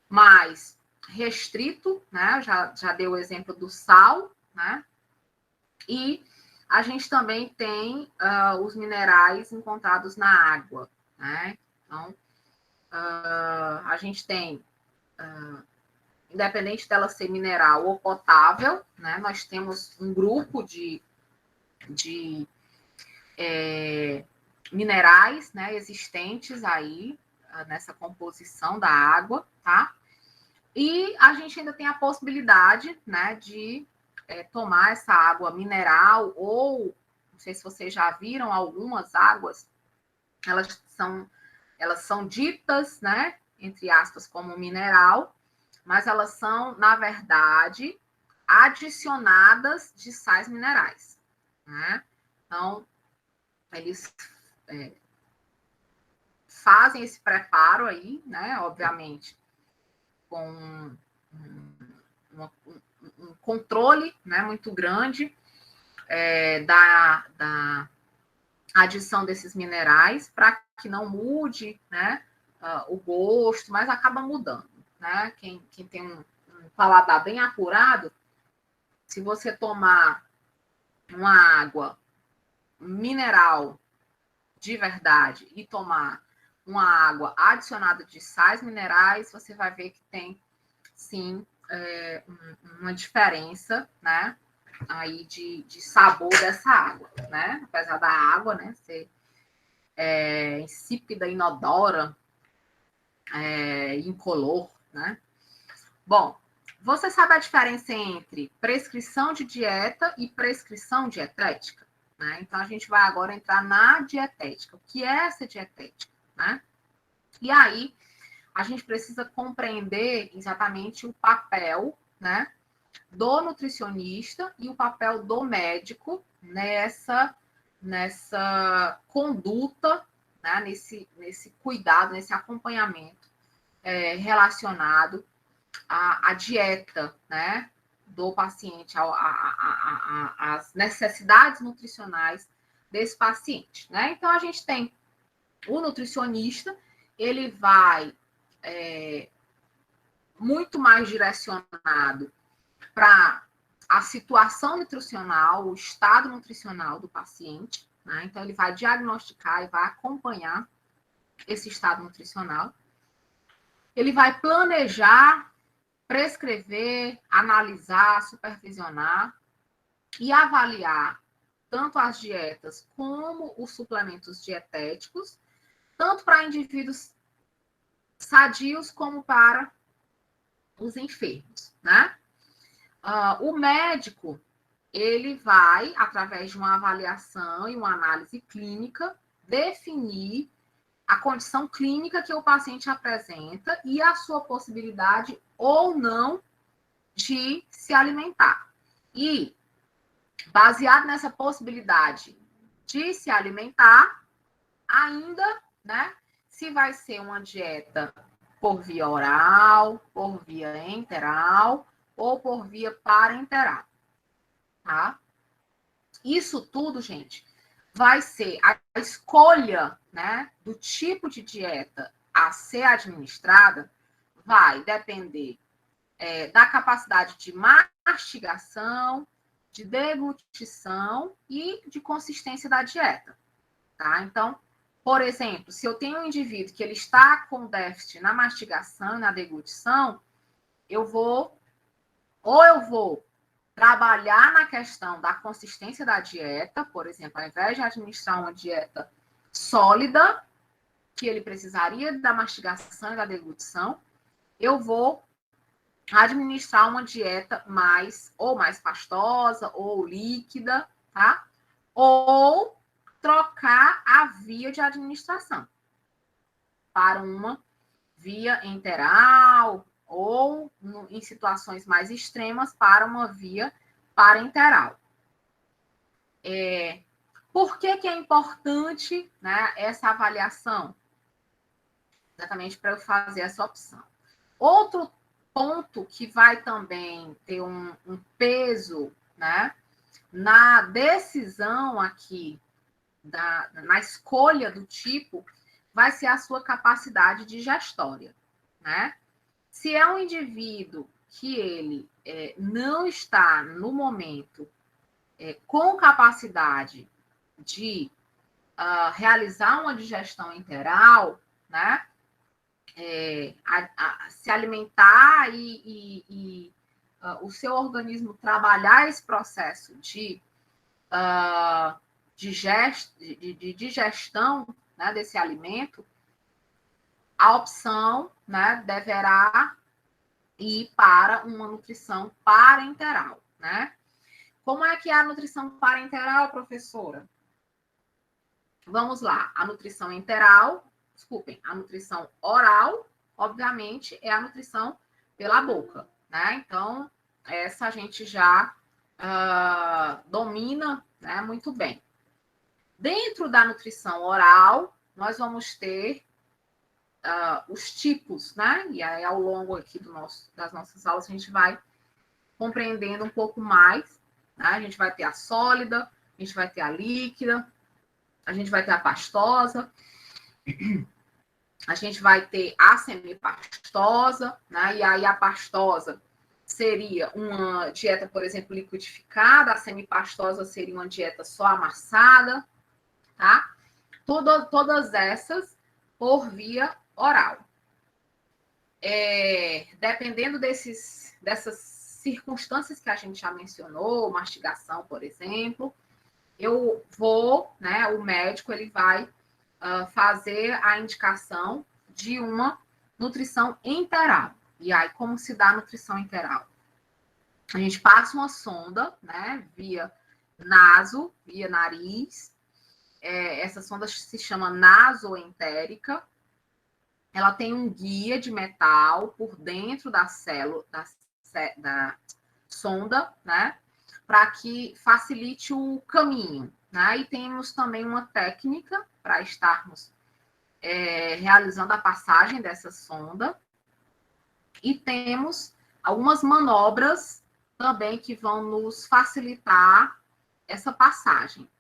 Mais restrito, né? Já deu o exemplo do sal, né? E a gente também tem os minerais encontrados na água, né? Então, a gente tem, independente dela ser mineral ou potável, né? Nós temos um grupo de minerais, né, existentes aí nessa composição da água, tá? E a gente ainda tem a possibilidade, né, de tomar essa água mineral ou, não sei se vocês já viram, algumas águas, elas são ditas, né, entre aspas, como mineral, mas elas são, na verdade, adicionadas de sais minerais, né? Então, eles fazem esse preparo aí, né, obviamente, com um controle, né, muito grande da adição desses minerais, para que não mude, né, o gosto, mas acaba mudando, né? Quem tem um paladar bem apurado, se você tomar uma água mineral de verdade e tomar uma água adicionada de sais minerais, você vai ver que tem, sim, uma diferença, né, aí de sabor dessa água, né? Apesar da água, né, ser insípida, inodora, incolor, né? Bom, você sabe a diferença entre prescrição de dieta e prescrição dietética? Né? Então, a gente vai agora entrar na dietética. O que é essa dietética? Né? E aí, a gente precisa compreender exatamente o papel, né, do nutricionista e o papel do médico nessa conduta, né, nesse cuidado, nesse acompanhamento relacionado à dieta, né, do paciente, às necessidades nutricionais desse paciente, né? Então, a gente tem o nutricionista, ele vai muito mais direcionado para a situação nutricional, o estado nutricional do paciente, né? Então, ele vai diagnosticar e vai acompanhar esse estado nutricional. Ele vai planejar, prescrever, analisar, supervisionar e avaliar tanto as dietas como os suplementos dietéticos, tanto para indivíduos sadios como para os enfermos, né? O médico, ele vai, através de uma avaliação e uma análise clínica, definir a condição clínica que o paciente apresenta e a sua possibilidade ou não de se alimentar. E, baseado nessa possibilidade de se alimentar, ainda, né, se vai ser uma dieta por via oral, por via enteral ou por via parenteral, tá? Isso tudo, gente, vai ser a escolha, né, do tipo de dieta a ser administrada, vai depender da capacidade de mastigação, de deglutição e de consistência da dieta, tá? Então, por exemplo, se eu tenho um indivíduo que ele está com déficit na mastigação e na deglutição, eu vou trabalhar na questão da consistência da dieta, por exemplo, ao invés de administrar uma dieta sólida, que ele precisaria da mastigação e da deglutição, eu vou administrar uma dieta mais pastosa ou líquida, tá? Ou trocar a via de administração para uma via enteral ou, em situações mais extremas, para uma via parenteral. Por que é importante, né, essa avaliação? Exatamente para eu fazer essa opção. Outro ponto que vai também ter um peso, né, na decisão aqui, na escolha do tipo, vai ser a sua capacidade digestória, né? Se é um indivíduo que ele não está, no momento, com capacidade de realizar uma digestão enteral, né? Se alimentar e o seu organismo trabalhar esse processo de digestão, né, desse alimento, a opção, né, deverá ir para uma nutrição parenteral, né? Como é que é a nutrição parenteral, professora? Vamos lá, a nutrição a nutrição oral, obviamente, é a nutrição pela boca, né? Então, essa a gente já domina, né, muito bem. Dentro da nutrição oral, nós vamos ter os tipos, né? E aí, ao longo aqui das nossas aulas, a gente vai compreendendo um pouco mais, né? A gente vai ter a sólida, a gente vai ter a líquida, a gente vai ter a pastosa. a gente vai ter a semipastosa, né? E aí a pastosa seria uma dieta, por exemplo, liquidificada, a semipastosa seria uma dieta só amassada, tá? Todas essas por via oral. Dependendo dessas circunstâncias que a gente já mencionou, mastigação, por exemplo, eu vou, né, o médico, ele vai fazer a indicação de uma nutrição enteral. E aí, como se dá a nutrição enteral? A gente passa uma sonda, né, via naso, via nariz. Essa sonda se chama nasoentérica. Ela tem um guia de metal por dentro da célula, da sonda, né, para que facilite o caminho, né? E temos também uma técnica para estarmos realizando a passagem dessa sonda. E temos algumas manobras também que vão nos facilitar essa passagem.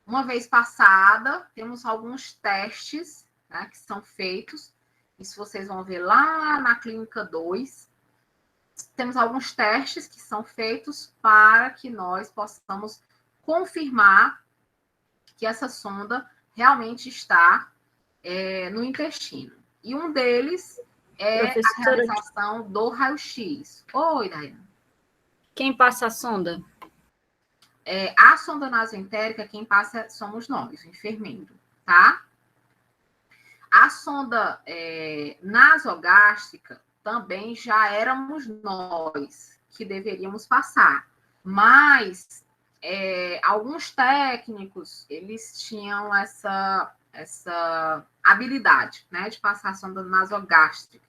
Uma vez passada, temos alguns testes, né, que são feitos. Isso vocês vão ver lá na clínica 2. Temos alguns testes que são feitos para que nós possamos confirmar que essa sonda realmente está no intestino. E um deles é a realização do raio-x. Oi, Daiane. Quem passa a sonda? A sonda nasoentérica, quem passa somos nós, o enfermeiro, tá? A sonda nasogástrica também já éramos nós que deveríamos passar, mas alguns técnicos, eles tinham essa habilidade, né, de passar a sonda nasogástrica.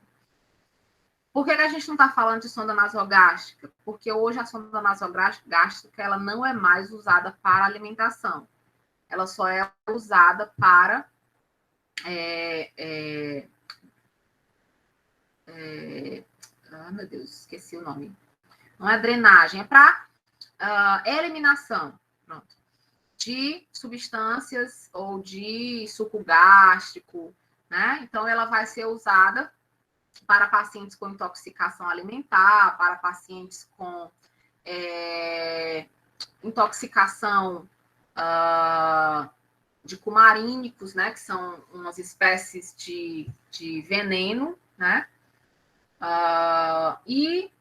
Por que a gente não está falando de sonda nasogástrica? Porque hoje a sonda nasogástrica ela não é mais usada para alimentação. Ela só é usada para meu Deus, esqueci o nome. Não é drenagem, é para eliminação. Pronto. De substâncias ou de suco gástrico, né? Então, ela vai ser usada para pacientes com intoxicação alimentar, para pacientes com intoxicação de cumarínicos, né? Que são umas espécies de veneno, né? E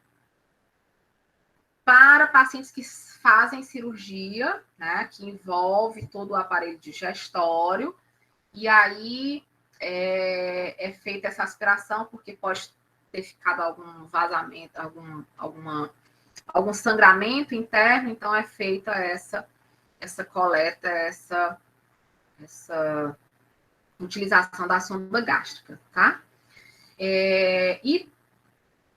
para pacientes que fazem cirurgia, né, que envolve todo o aparelho digestório, e aí é feita essa aspiração, porque pode ter ficado algum vazamento, algum sangramento interno, então é feita essa coleta, essa utilização da sonda gástrica, tá? E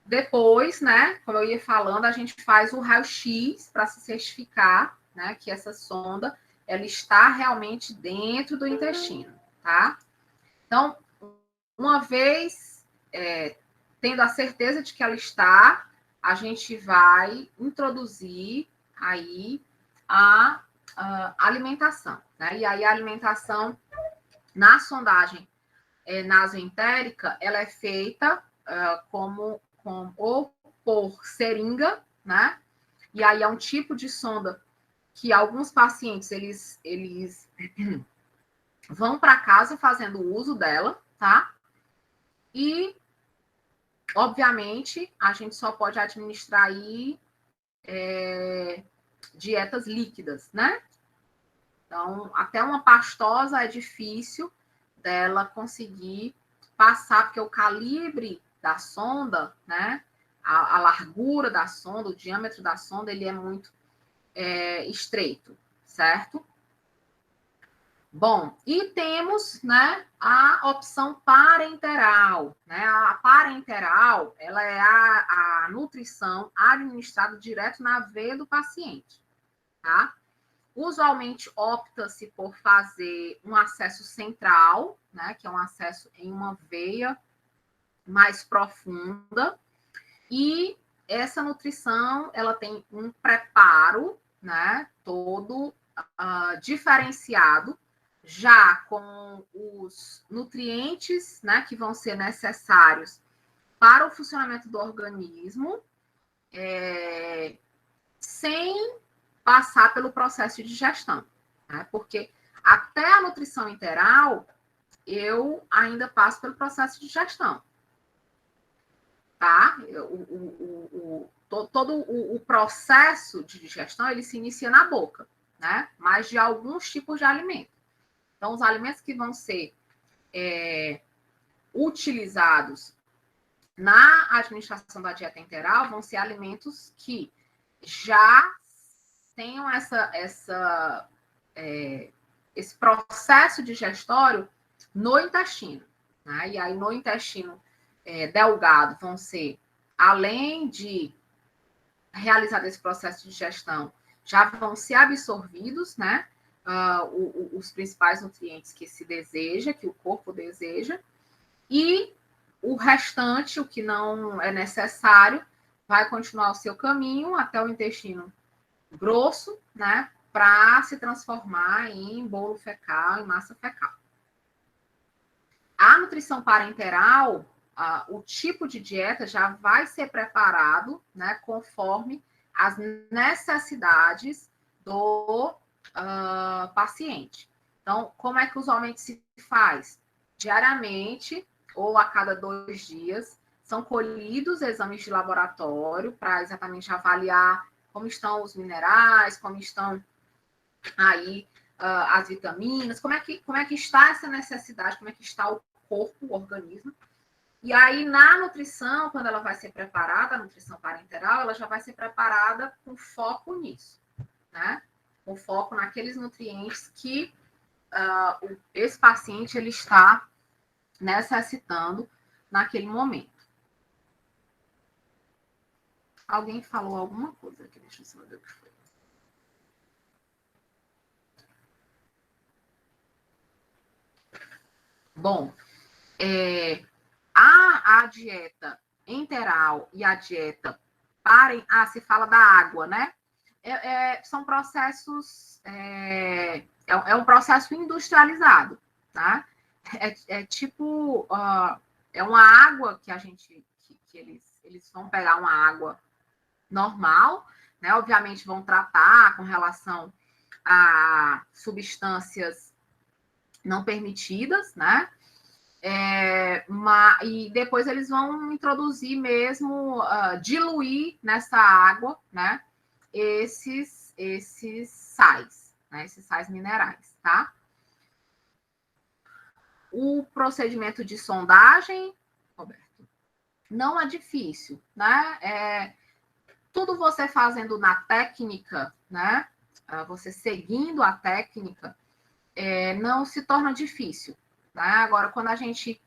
depois, né, como eu ia falando, a gente faz o raio-x para se certificar, né, que essa sonda ela está realmente dentro do intestino, tá? Então, uma vez tendo a certeza de que ela está, a gente vai introduzir aí a alimentação, né? E aí a alimentação na sondagem nasoentérica, ela é feita ou por seringa, né? E aí é um tipo de sonda que alguns pacientes, eles vão para casa fazendo uso dela, tá? E, obviamente, a gente só pode administrar aí dietas líquidas, né? Então, até uma pastosa é difícil dela conseguir passar, porque o calibre da sonda, né? A largura da sonda, o diâmetro da sonda, ele é muito estreito, certo? Bom, e temos, né, a opção parenteral, né? A parenteral, ela é a nutrição administrada direto na veia do paciente, tá? Usualmente opta-se por fazer um acesso central, né, que é um acesso em uma veia mais profunda, e essa nutrição, ela tem um preparo, né, todo diferenciado já com os nutrientes, né, que vão ser necessários para o funcionamento do organismo, sem passar pelo processo de digestão, né? Porque até a nutrição interal, eu ainda passo pelo processo de digestão, tá? Todo o processo de digestão, ele se inicia na boca, né? Mas de alguns tipos de alimento. Então, os alimentos que vão ser utilizados na administração da dieta enteral vão ser alimentos que já tenham esse processo digestório no intestino, né? E aí, no intestino delgado, vão ser, além de realizar esse processo de digestão, já vão ser absorvidos, né? Os principais nutrientes que se deseja, que o corpo deseja, e o restante, o que não é necessário, vai continuar o seu caminho até o intestino grosso, né? Para se transformar em bolo fecal, em massa fecal. A nutrição parenteral, o tipo de dieta já vai ser preparado, né, conforme as necessidades do paciente. Então, como é que usualmente se faz? Diariamente ou a cada 2 dias, são colhidos exames de laboratório para exatamente avaliar como estão os minerais, como estão aí as vitaminas, como é que está essa necessidade, como é que está o corpo, o organismo. E aí, na nutrição, quando ela vai ser preparada, a nutrição parenteral, ela já vai ser preparada com foco nisso, né? Com foco naqueles nutrientes que esse paciente ele está necessitando naquele momento. Alguém falou alguma coisa aqui? Deixa eu saber o que foi. Bom, a dieta enteral e a dieta se fala da água, né? São processos, um processo industrializado, tá? Tipo, é uma água que eles vão pegar uma água normal, né? Obviamente vão tratar com relação a substâncias não permitidas, né? E depois eles vão introduzir mesmo, diluir nessa água, né? Esses sais, né? Esses sais minerais, tá? O procedimento de sondagem, Roberto, não é difícil, né? Tudo você fazendo na técnica, né? Você seguindo a técnica, não se torna difícil, né? Agora, quando a gente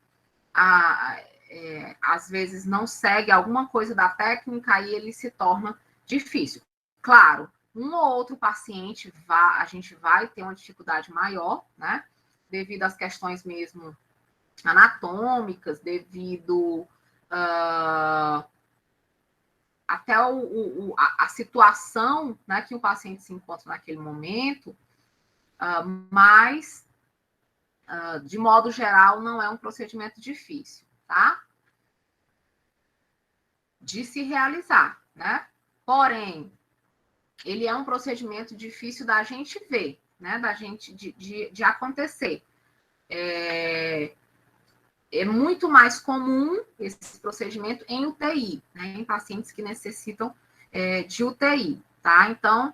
às vezes não segue alguma coisa da técnica, aí ele se torna difícil. Claro, um ou outro paciente a gente vai ter uma dificuldade maior, né? Devido às questões mesmo anatômicas, devido até a situação, né, que o paciente se encontra naquele momento, mas, de modo geral, não é um procedimento difícil, tá? De se realizar, né? Porém, ele é um procedimento difícil da gente ver, né? Da gente de acontecer. É muito mais comum esse procedimento em UTI, né? Em pacientes que necessitam de UTI, tá? Então,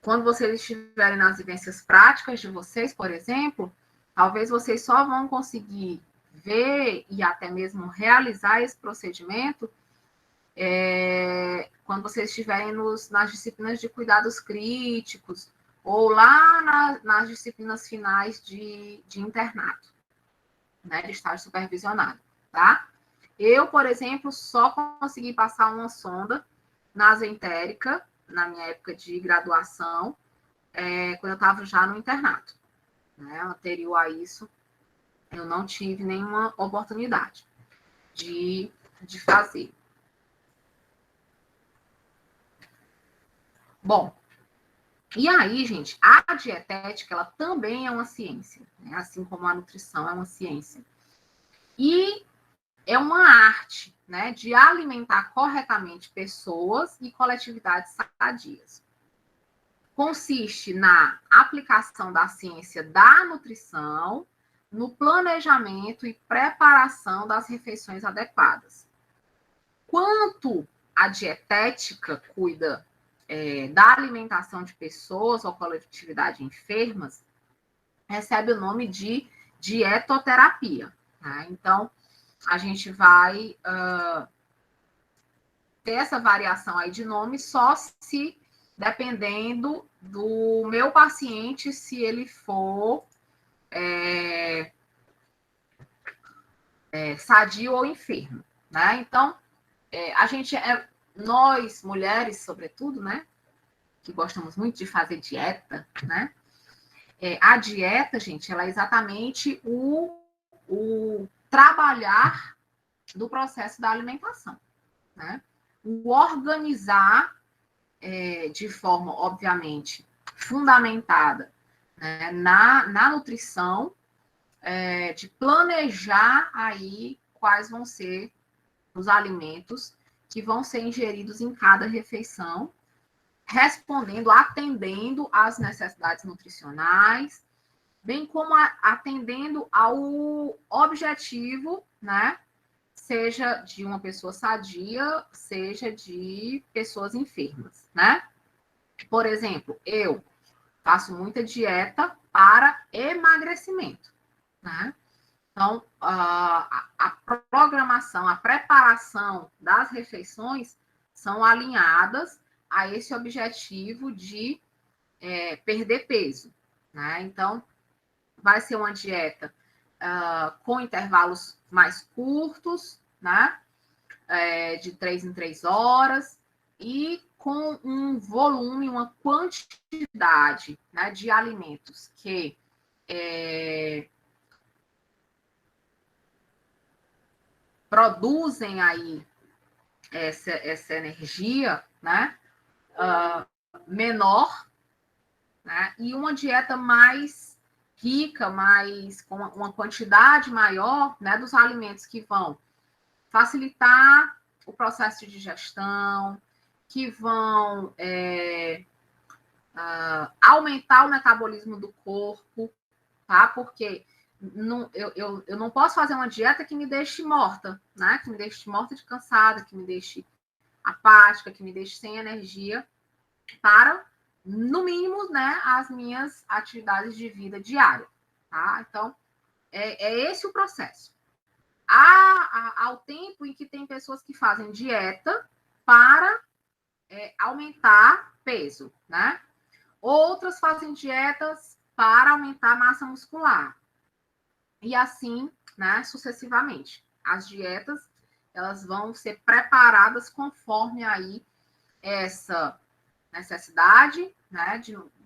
quando vocês estiverem nas vivências práticas de vocês, por exemplo, talvez vocês só vão conseguir ver e até mesmo realizar esse procedimento quando vocês estiverem nas disciplinas de cuidados críticos ou lá nas disciplinas finais de internato, né, de estágio supervisionado, tá? Eu, por exemplo, só consegui passar uma sonda nasentérica na minha época de graduação, quando eu estava já no internato, né? Anterior a isso, eu não tive nenhuma oportunidade de fazer. Bom, E aí, gente, a dietética, ela também é uma ciência, né? Assim como a nutrição é uma ciência. E é uma arte, né, de alimentar corretamente pessoas e coletividades sadias. Consiste na aplicação da ciência da nutrição, no planejamento e preparação das refeições adequadas. Quanto a dietética cuida da alimentação de pessoas ou coletividade enfermas, recebe o nome de dietoterapia. Tá? Então, a gente vai ter essa variação aí de nome só se, dependendo do meu paciente, se ele for sadio ou enfermo, né? Então, nós, mulheres, sobretudo, né, que gostamos muito de fazer dieta, né? A dieta, gente, ela é exatamente o trabalhar do processo da alimentação, né? O organizar de forma, obviamente, fundamentada, né, na nutrição, de planejar aí quais vão ser os alimentos que vão ser ingeridos em cada refeição, respondendo, atendendo às necessidades nutricionais, bem como atendendo ao objetivo, né? Seja de uma pessoa sadia, seja de pessoas enfermas, né? Por exemplo, eu faço muita dieta para emagrecimento, né? Então, a programação, a preparação das refeições são alinhadas a esse objetivo de perder peso, né? Então, vai ser uma dieta com intervalos mais curtos, né? De 3 em 3 horas, e com um volume, uma quantidade, né, de alimentos que produzem aí essa energia, né, menor, né, e uma dieta mais rica, com uma quantidade maior, né, dos alimentos que vão facilitar o processo de digestão, que vão aumentar o metabolismo do corpo, tá? Porque eu não posso fazer uma dieta que me deixe morta, né? Que me deixe morta de cansada, que me deixe apática, que me deixe sem energia para, no mínimo, né, as minhas atividades de vida diária, tá? Então, é esse o processo. Ao tempo em que tem pessoas que fazem dieta para aumentar peso, né? Outras fazem dietas para aumentar a massa muscular. E assim, né, sucessivamente. As dietas, elas vão ser preparadas conforme aí essa necessidade, né,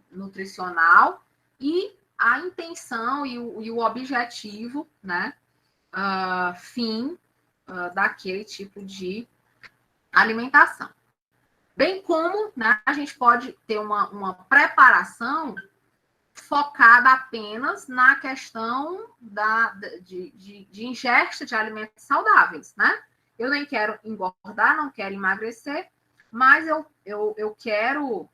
nutricional e a intenção e o objetivo, né, fim daquele tipo de alimentação. Bem como, né, a gente pode ter uma preparação focada apenas na questão de ingesta de alimentos saudáveis, né? Eu nem quero engordar, não quero emagrecer, mas eu quero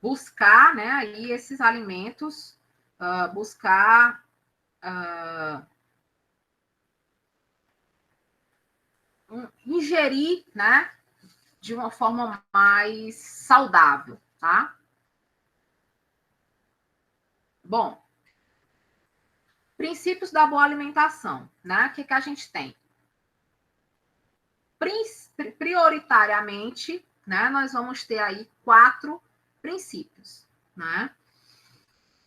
buscar, né, aí esses alimentos, buscar ingerir, né, de uma forma mais saudável, tá? Bom, princípios da boa alimentação, né? O que a gente tem? Prioritariamente, né, nós vamos ter aí 4 princípios, né?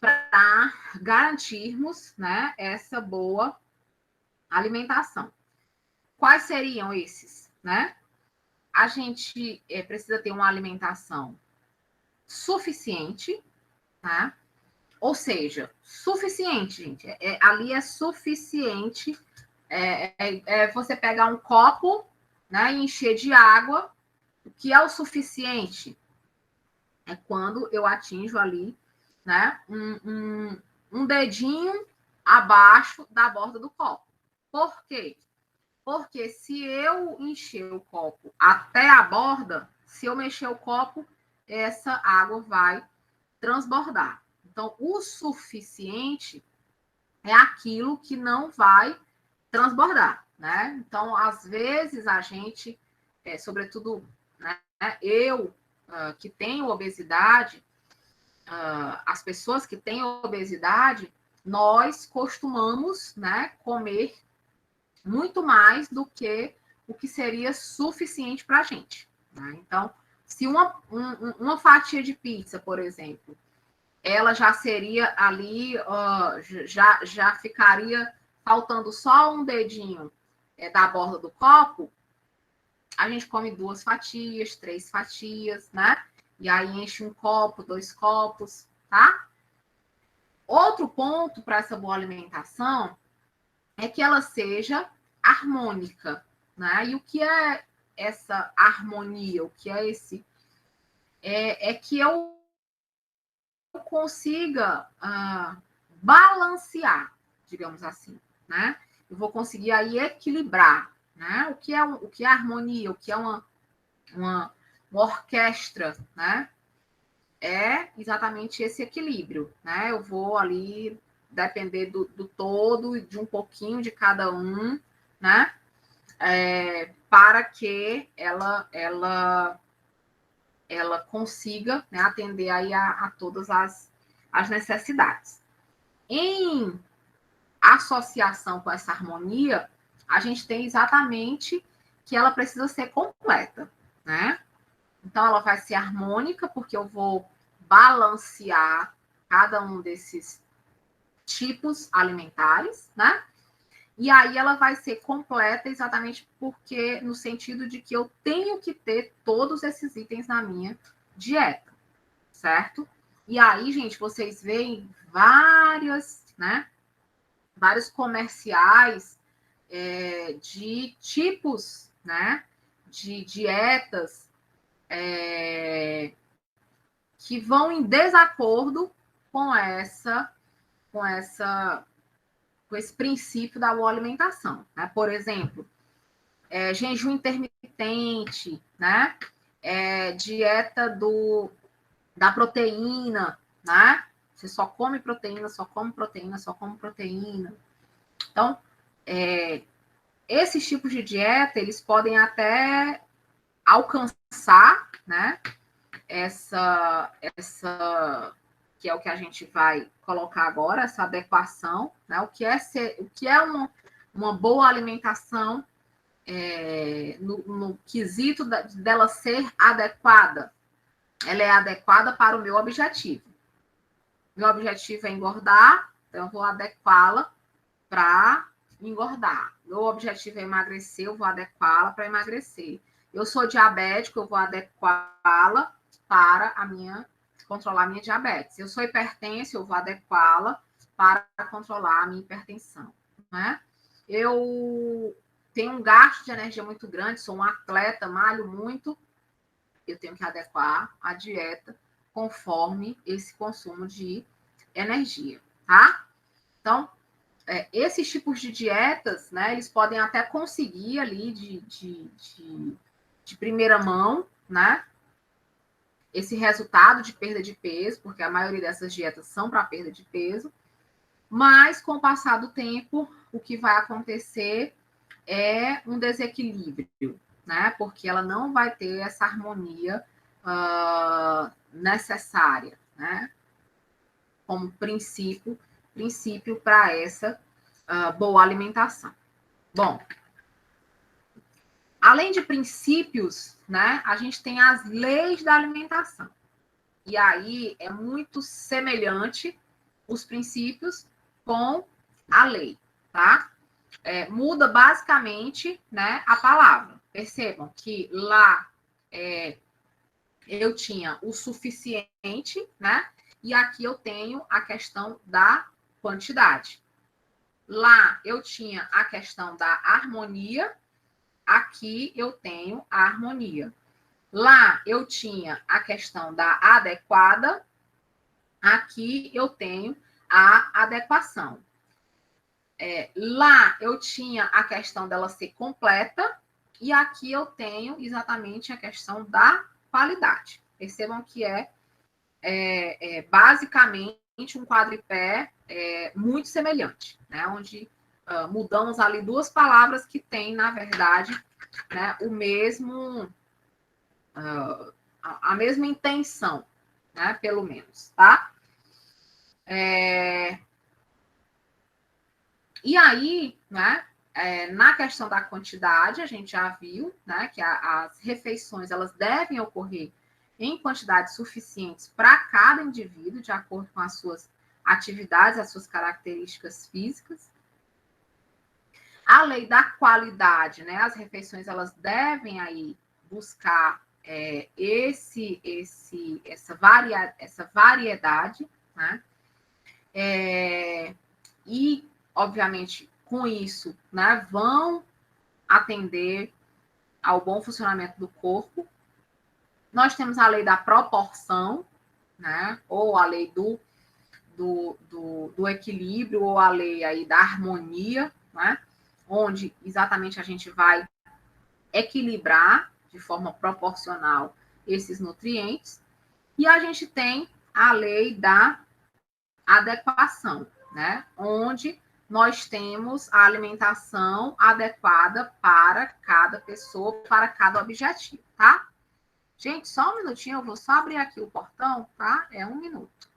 Para garantirmos, né, essa boa alimentação. Quais seriam esses, né? A gente precisa ter uma alimentação suficiente, tá? Ou seja, suficiente, gente. Ali é suficiente você pegar um copo, né, e encher de água O que é o suficiente? É quando eu atinjo ali, né, um dedinho abaixo da borda do copo. Por quê? Porque se eu encher o copo até a borda, se eu mexer o copo, essa água vai transbordar. Então, o suficiente é aquilo que não vai transbordar, né? Então, às vezes, a gente, sobretudo, né, eu que tenho obesidade, as pessoas que têm obesidade, nós costumamos, né, comer muito mais do que o que seria suficiente para a gente, né? Então, se uma fatia de pizza, por exemplo, ela já seria ali, já ficaria faltando só um dedinho da borda do copo, a gente come 2 fatias, 3 fatias, né? E aí enche um copo, 2 copos, tá? Outro ponto para essa boa alimentação é que ela seja harmônica, né? E o que é essa harmonia? O que é esse? É que eu consiga balancear, digamos assim, né? Eu vou conseguir aí equilibrar, né? O que é harmonia? O que é uma orquestra, né? É exatamente esse equilíbrio, né? Eu vou ali depender do todo, de um pouquinho de cada um, né? Para que ela consiga, né, atender aí a todas as necessidades. Em associação com essa harmonia, a gente tem exatamente que ela precisa ser completa, né? Então, ela vai ser harmônica, porque eu vou balancear cada um desses tipos alimentares, né? E aí ela vai ser completa exatamente porque, no sentido de que eu tenho que ter todos esses itens na minha dieta, certo? E aí, gente, vocês veem né? Vários comerciais de tipos, né? De dietas que vão em desacordo com esse princípio da boa alimentação, né? Por exemplo, jejum intermitente, né? Dieta da proteína, né? Você só come proteína, só come proteína, só come proteína. Então, esses tipos de dieta, eles podem até alcançar, né? Essa que é o que a gente vai colocar agora, essa adequação, né? O que é uma boa alimentação no quesito dela ser adequada. Ela é adequada para o meu objetivo. Meu objetivo é engordar, então eu vou adequá-la para engordar. Meu objetivo é emagrecer, eu vou adequá-la para emagrecer. Eu sou diabético, eu vou adequá-la para controlar a minha diabetes. Eu sou hipertenso, eu vou adequá-la para controlar a minha hipertensão, né? Eu tenho um gasto de energia muito grande, sou um atleta, malho muito, eu tenho que adequar a dieta conforme esse consumo de energia, tá? Então, esses tipos de dietas, né, eles podem até conseguir ali de primeira mão, né, esse resultado de perda de peso, porque a maioria dessas dietas são para perda de peso, mas com o passar do tempo, o que vai acontecer é um desequilíbrio, né, porque ela não vai ter essa harmonia necessária, né, como princípio para essa boa alimentação. Bom, além de princípios, né, a gente tem as leis da alimentação. E aí é muito semelhante os princípios com a lei, tá? Muda basicamente, né, a palavra. Percebam que lá eu tinha o suficiente, né? E aqui eu tenho a questão da quantidade. Lá eu tinha a questão da harmonia, aqui eu tenho a harmonia. Lá eu tinha a questão da adequada, aqui eu tenho a adequação. Lá eu tinha a questão dela ser completa, e aqui eu tenho exatamente a questão da qualidade. Percebam que basicamente um quadripé muito semelhante, né? Onde mudamos ali duas palavras que têm, na verdade, né, o mesmo, a mesma intenção, né? Pelo menos, tá? E aí, né? Na questão da quantidade, a gente já viu, né, que as refeições elas devem ocorrer em quantidades suficientes para cada indivíduo, de acordo com as suas atividades, as suas características físicas. A lei da qualidade, né, as refeições elas devem aí buscar essa variedade, né? E, obviamente, com isso, né, vão atender ao bom funcionamento do corpo. Nós temos a lei da proporção, né, ou a lei do equilíbrio, ou a lei aí da harmonia, né, onde exatamente a gente vai equilibrar de forma proporcional esses nutrientes. E a gente tem a lei da adequação, né, onde nós temos a alimentação adequada para cada pessoa, para cada objetivo, tá? Gente, só um minutinho, eu vou só abrir aqui o portão, tá? É 1 minuto.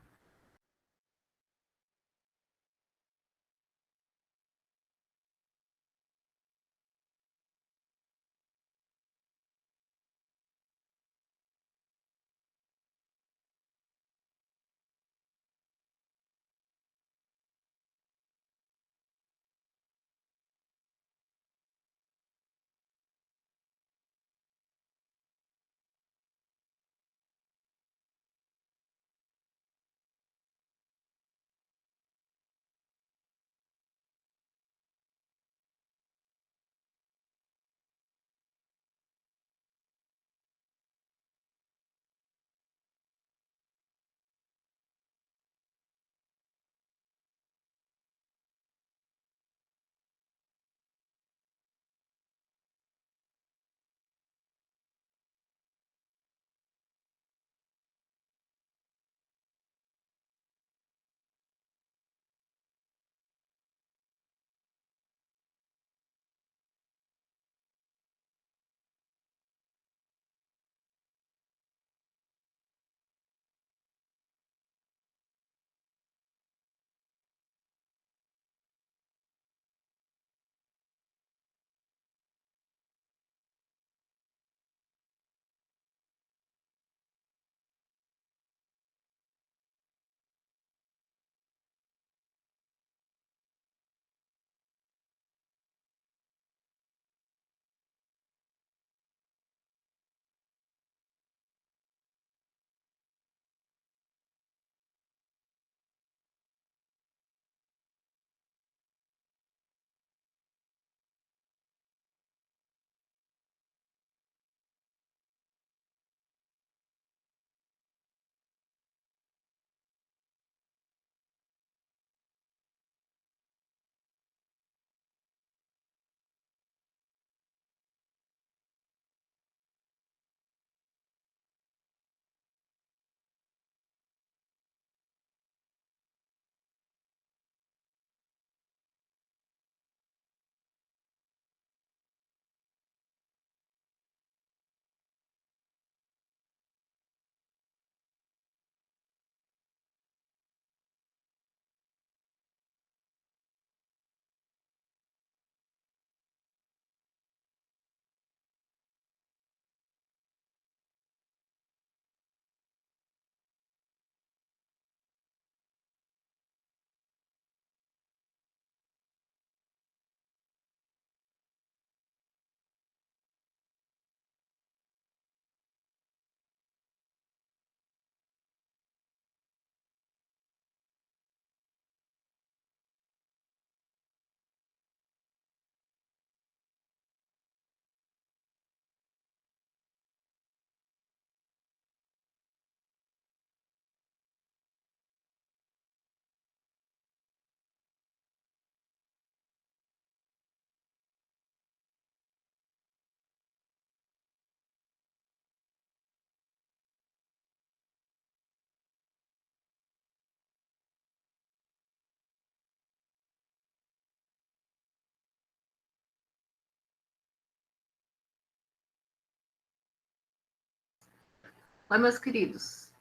Oi, meus queridos.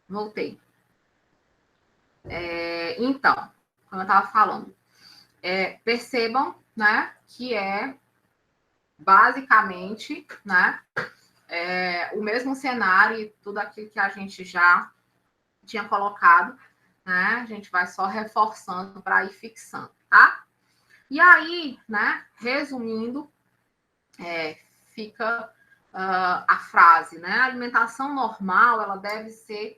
Voltei. Então, como eu estava falando, percebam, né, que basicamente, né, o mesmo cenário e tudo aquilo que a gente já tinha colocado, né, a gente vai só reforçando para ir fixando, tá? E aí, né, resumindo, fica a frase, né, a alimentação normal, ela deve ser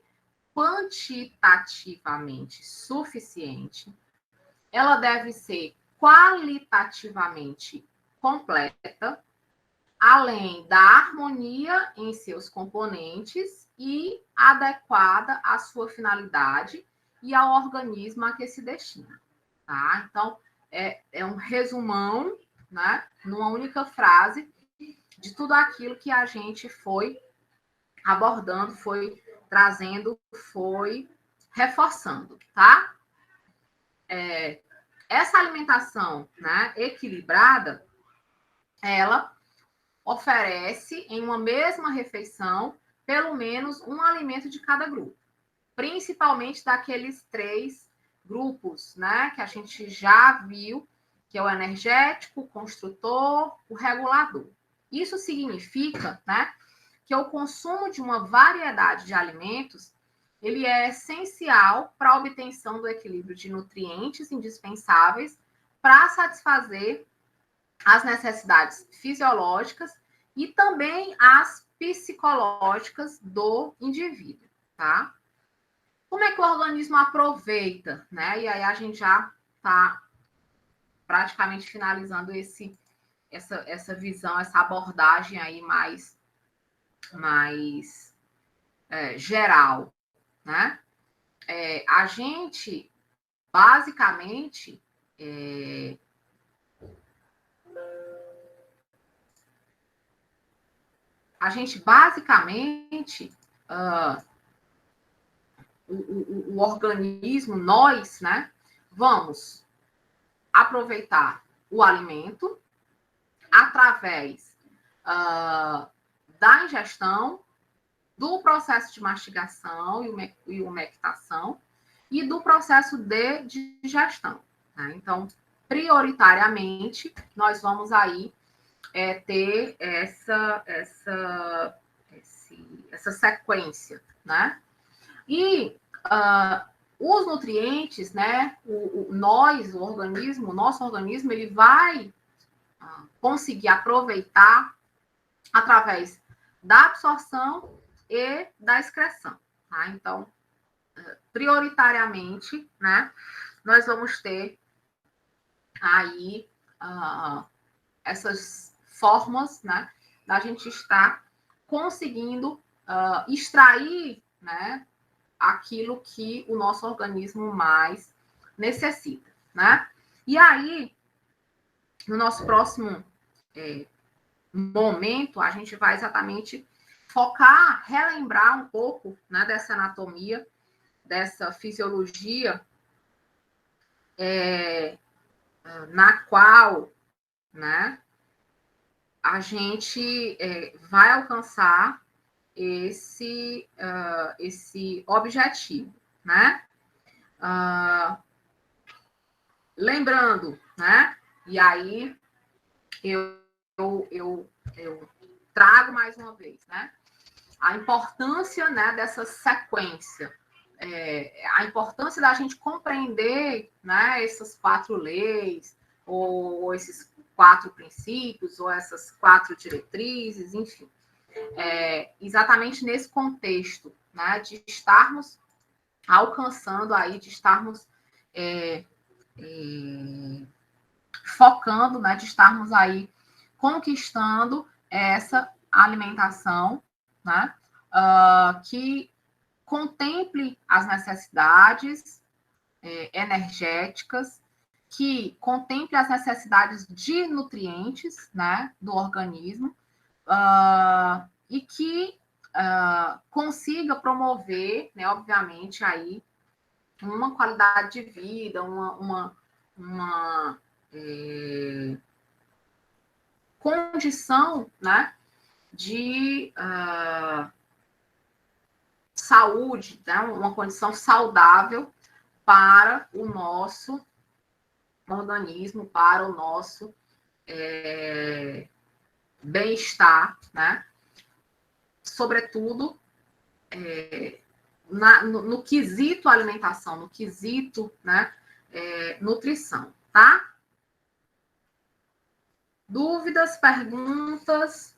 quantitativamente suficiente, ela deve ser qualitativamente completa, além da harmonia em seus componentes e adequada à sua finalidade e ao organismo a que se destina. Tá? Então, é um resumão, né, numa única frase, de tudo aquilo que a gente foi abordando, foi trazendo, foi reforçando, tá? Essa alimentação, né, equilibrada, ela oferece em uma mesma refeição pelo menos um alimento de cada grupo, principalmente daqueles 3 grupos, né, que a gente já viu, que é o energético, o construtor, o regulador. Isso significa, né, que o consumo de uma variedade de alimentos ele é essencial para a obtenção do equilíbrio de nutrientes indispensáveis para satisfazer as necessidades fisiológicas e também as psicológicas do indivíduo, tá? Como é que o organismo aproveita, né? E aí a gente já está praticamente finalizando essa visão, essa abordagem aí mais geral, né? A gente, basicamente, o organismo, nós, né, vamos aproveitar o alimento através da ingestão, do processo de mastigação e umectação e do processo de digestão. Tá? Então, prioritariamente, nós vamos aí ter essa sequência, né? E os nutrientes, né? O nosso organismo, ele vai conseguir aproveitar através da absorção e da excreção, tá? Então, prioritariamente, né? Nós vamos ter aí essas formas, né? Da gente estar conseguindo extrair, né? Aquilo que o nosso organismo mais necessita, né? E aí, no nosso próximo momento, a gente vai exatamente focar, relembrar um pouco, né, dessa anatomia, dessa fisiologia, na qual, né, a gente vai alcançar esse objetivo, né? Lembrando, né? E aí eu trago mais uma vez, né? A importância, né, dessa sequência, a importância da gente compreender, né, essas 4 leis, ou esses 4 princípios, ou essas 4 diretrizes, enfim. Exatamente nesse contexto, né, de estarmos alcançando aí, de estarmos focando, né, de estarmos aí conquistando essa alimentação, né, que contemple as necessidades energéticas, que contemple as necessidades de nutrientes, né, do organismo, e que consiga promover, né, obviamente, aí uma qualidade de vida, uma condição, né, de saúde, né? Uma condição saudável para o nosso organismo, para o nosso bem-estar, né? Sobretudo, no quesito alimentação, no quesito, né, nutrição, tá? Dúvidas, perguntas?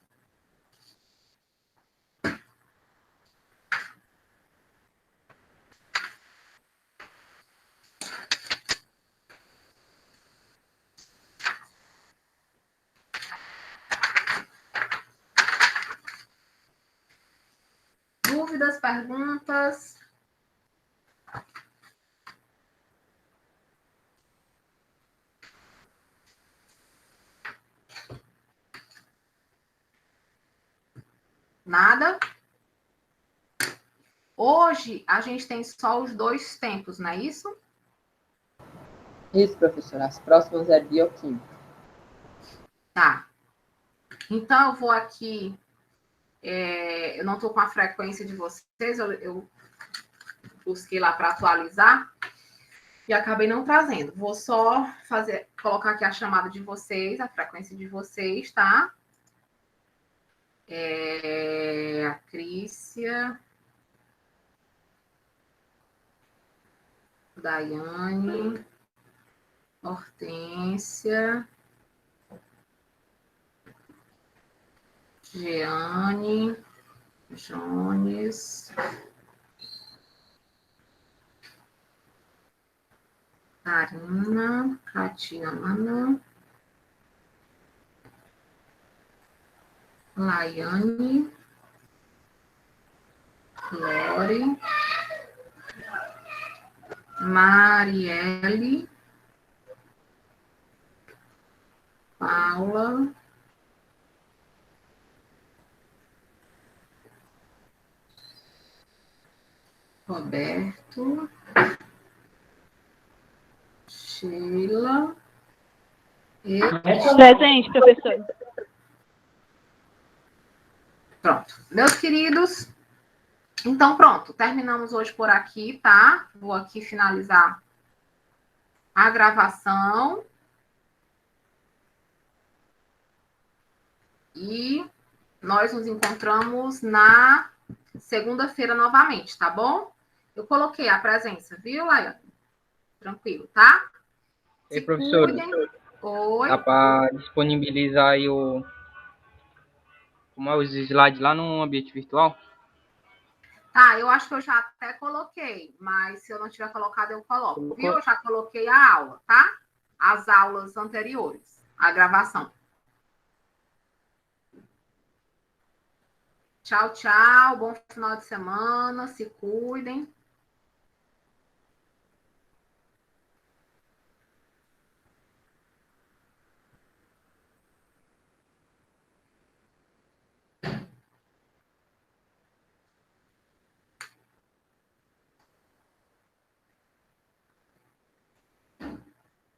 Dúvidas, perguntas? Nada? Hoje, a gente tem só os 2 tempos, não é isso? Isso, professora. As próximas é bioquímica. Tá. Então, eu vou aqui... eu não estou com a frequência de vocês, eu busquei lá para atualizar e acabei não trazendo. Vou só colocar aqui a chamada de vocês, a frequência de vocês, tá? A Crícia, Daiane, Hortência, Jeane, Jones, Karina, Catiana, Laiane, Lore, Marielle, Paula, Roberto, Sheila e... Presente, professor. Pronto. Meus queridos, então pronto. Terminamos hoje por aqui, tá? Vou aqui finalizar a gravação. E nós nos encontramos na segunda-feira novamente, tá bom? Eu coloquei a presença, viu, Laiane? Tranquilo, tá? E professor, Oi. dá para disponibilizar aí os slides lá no ambiente virtual? Tá, eu acho que eu já até coloquei, mas se eu não tiver colocado, eu coloco, viu? Eu já coloquei a aula, tá? As aulas anteriores, a gravação. Tchau, tchau. Bom final de semana. Se cuidem.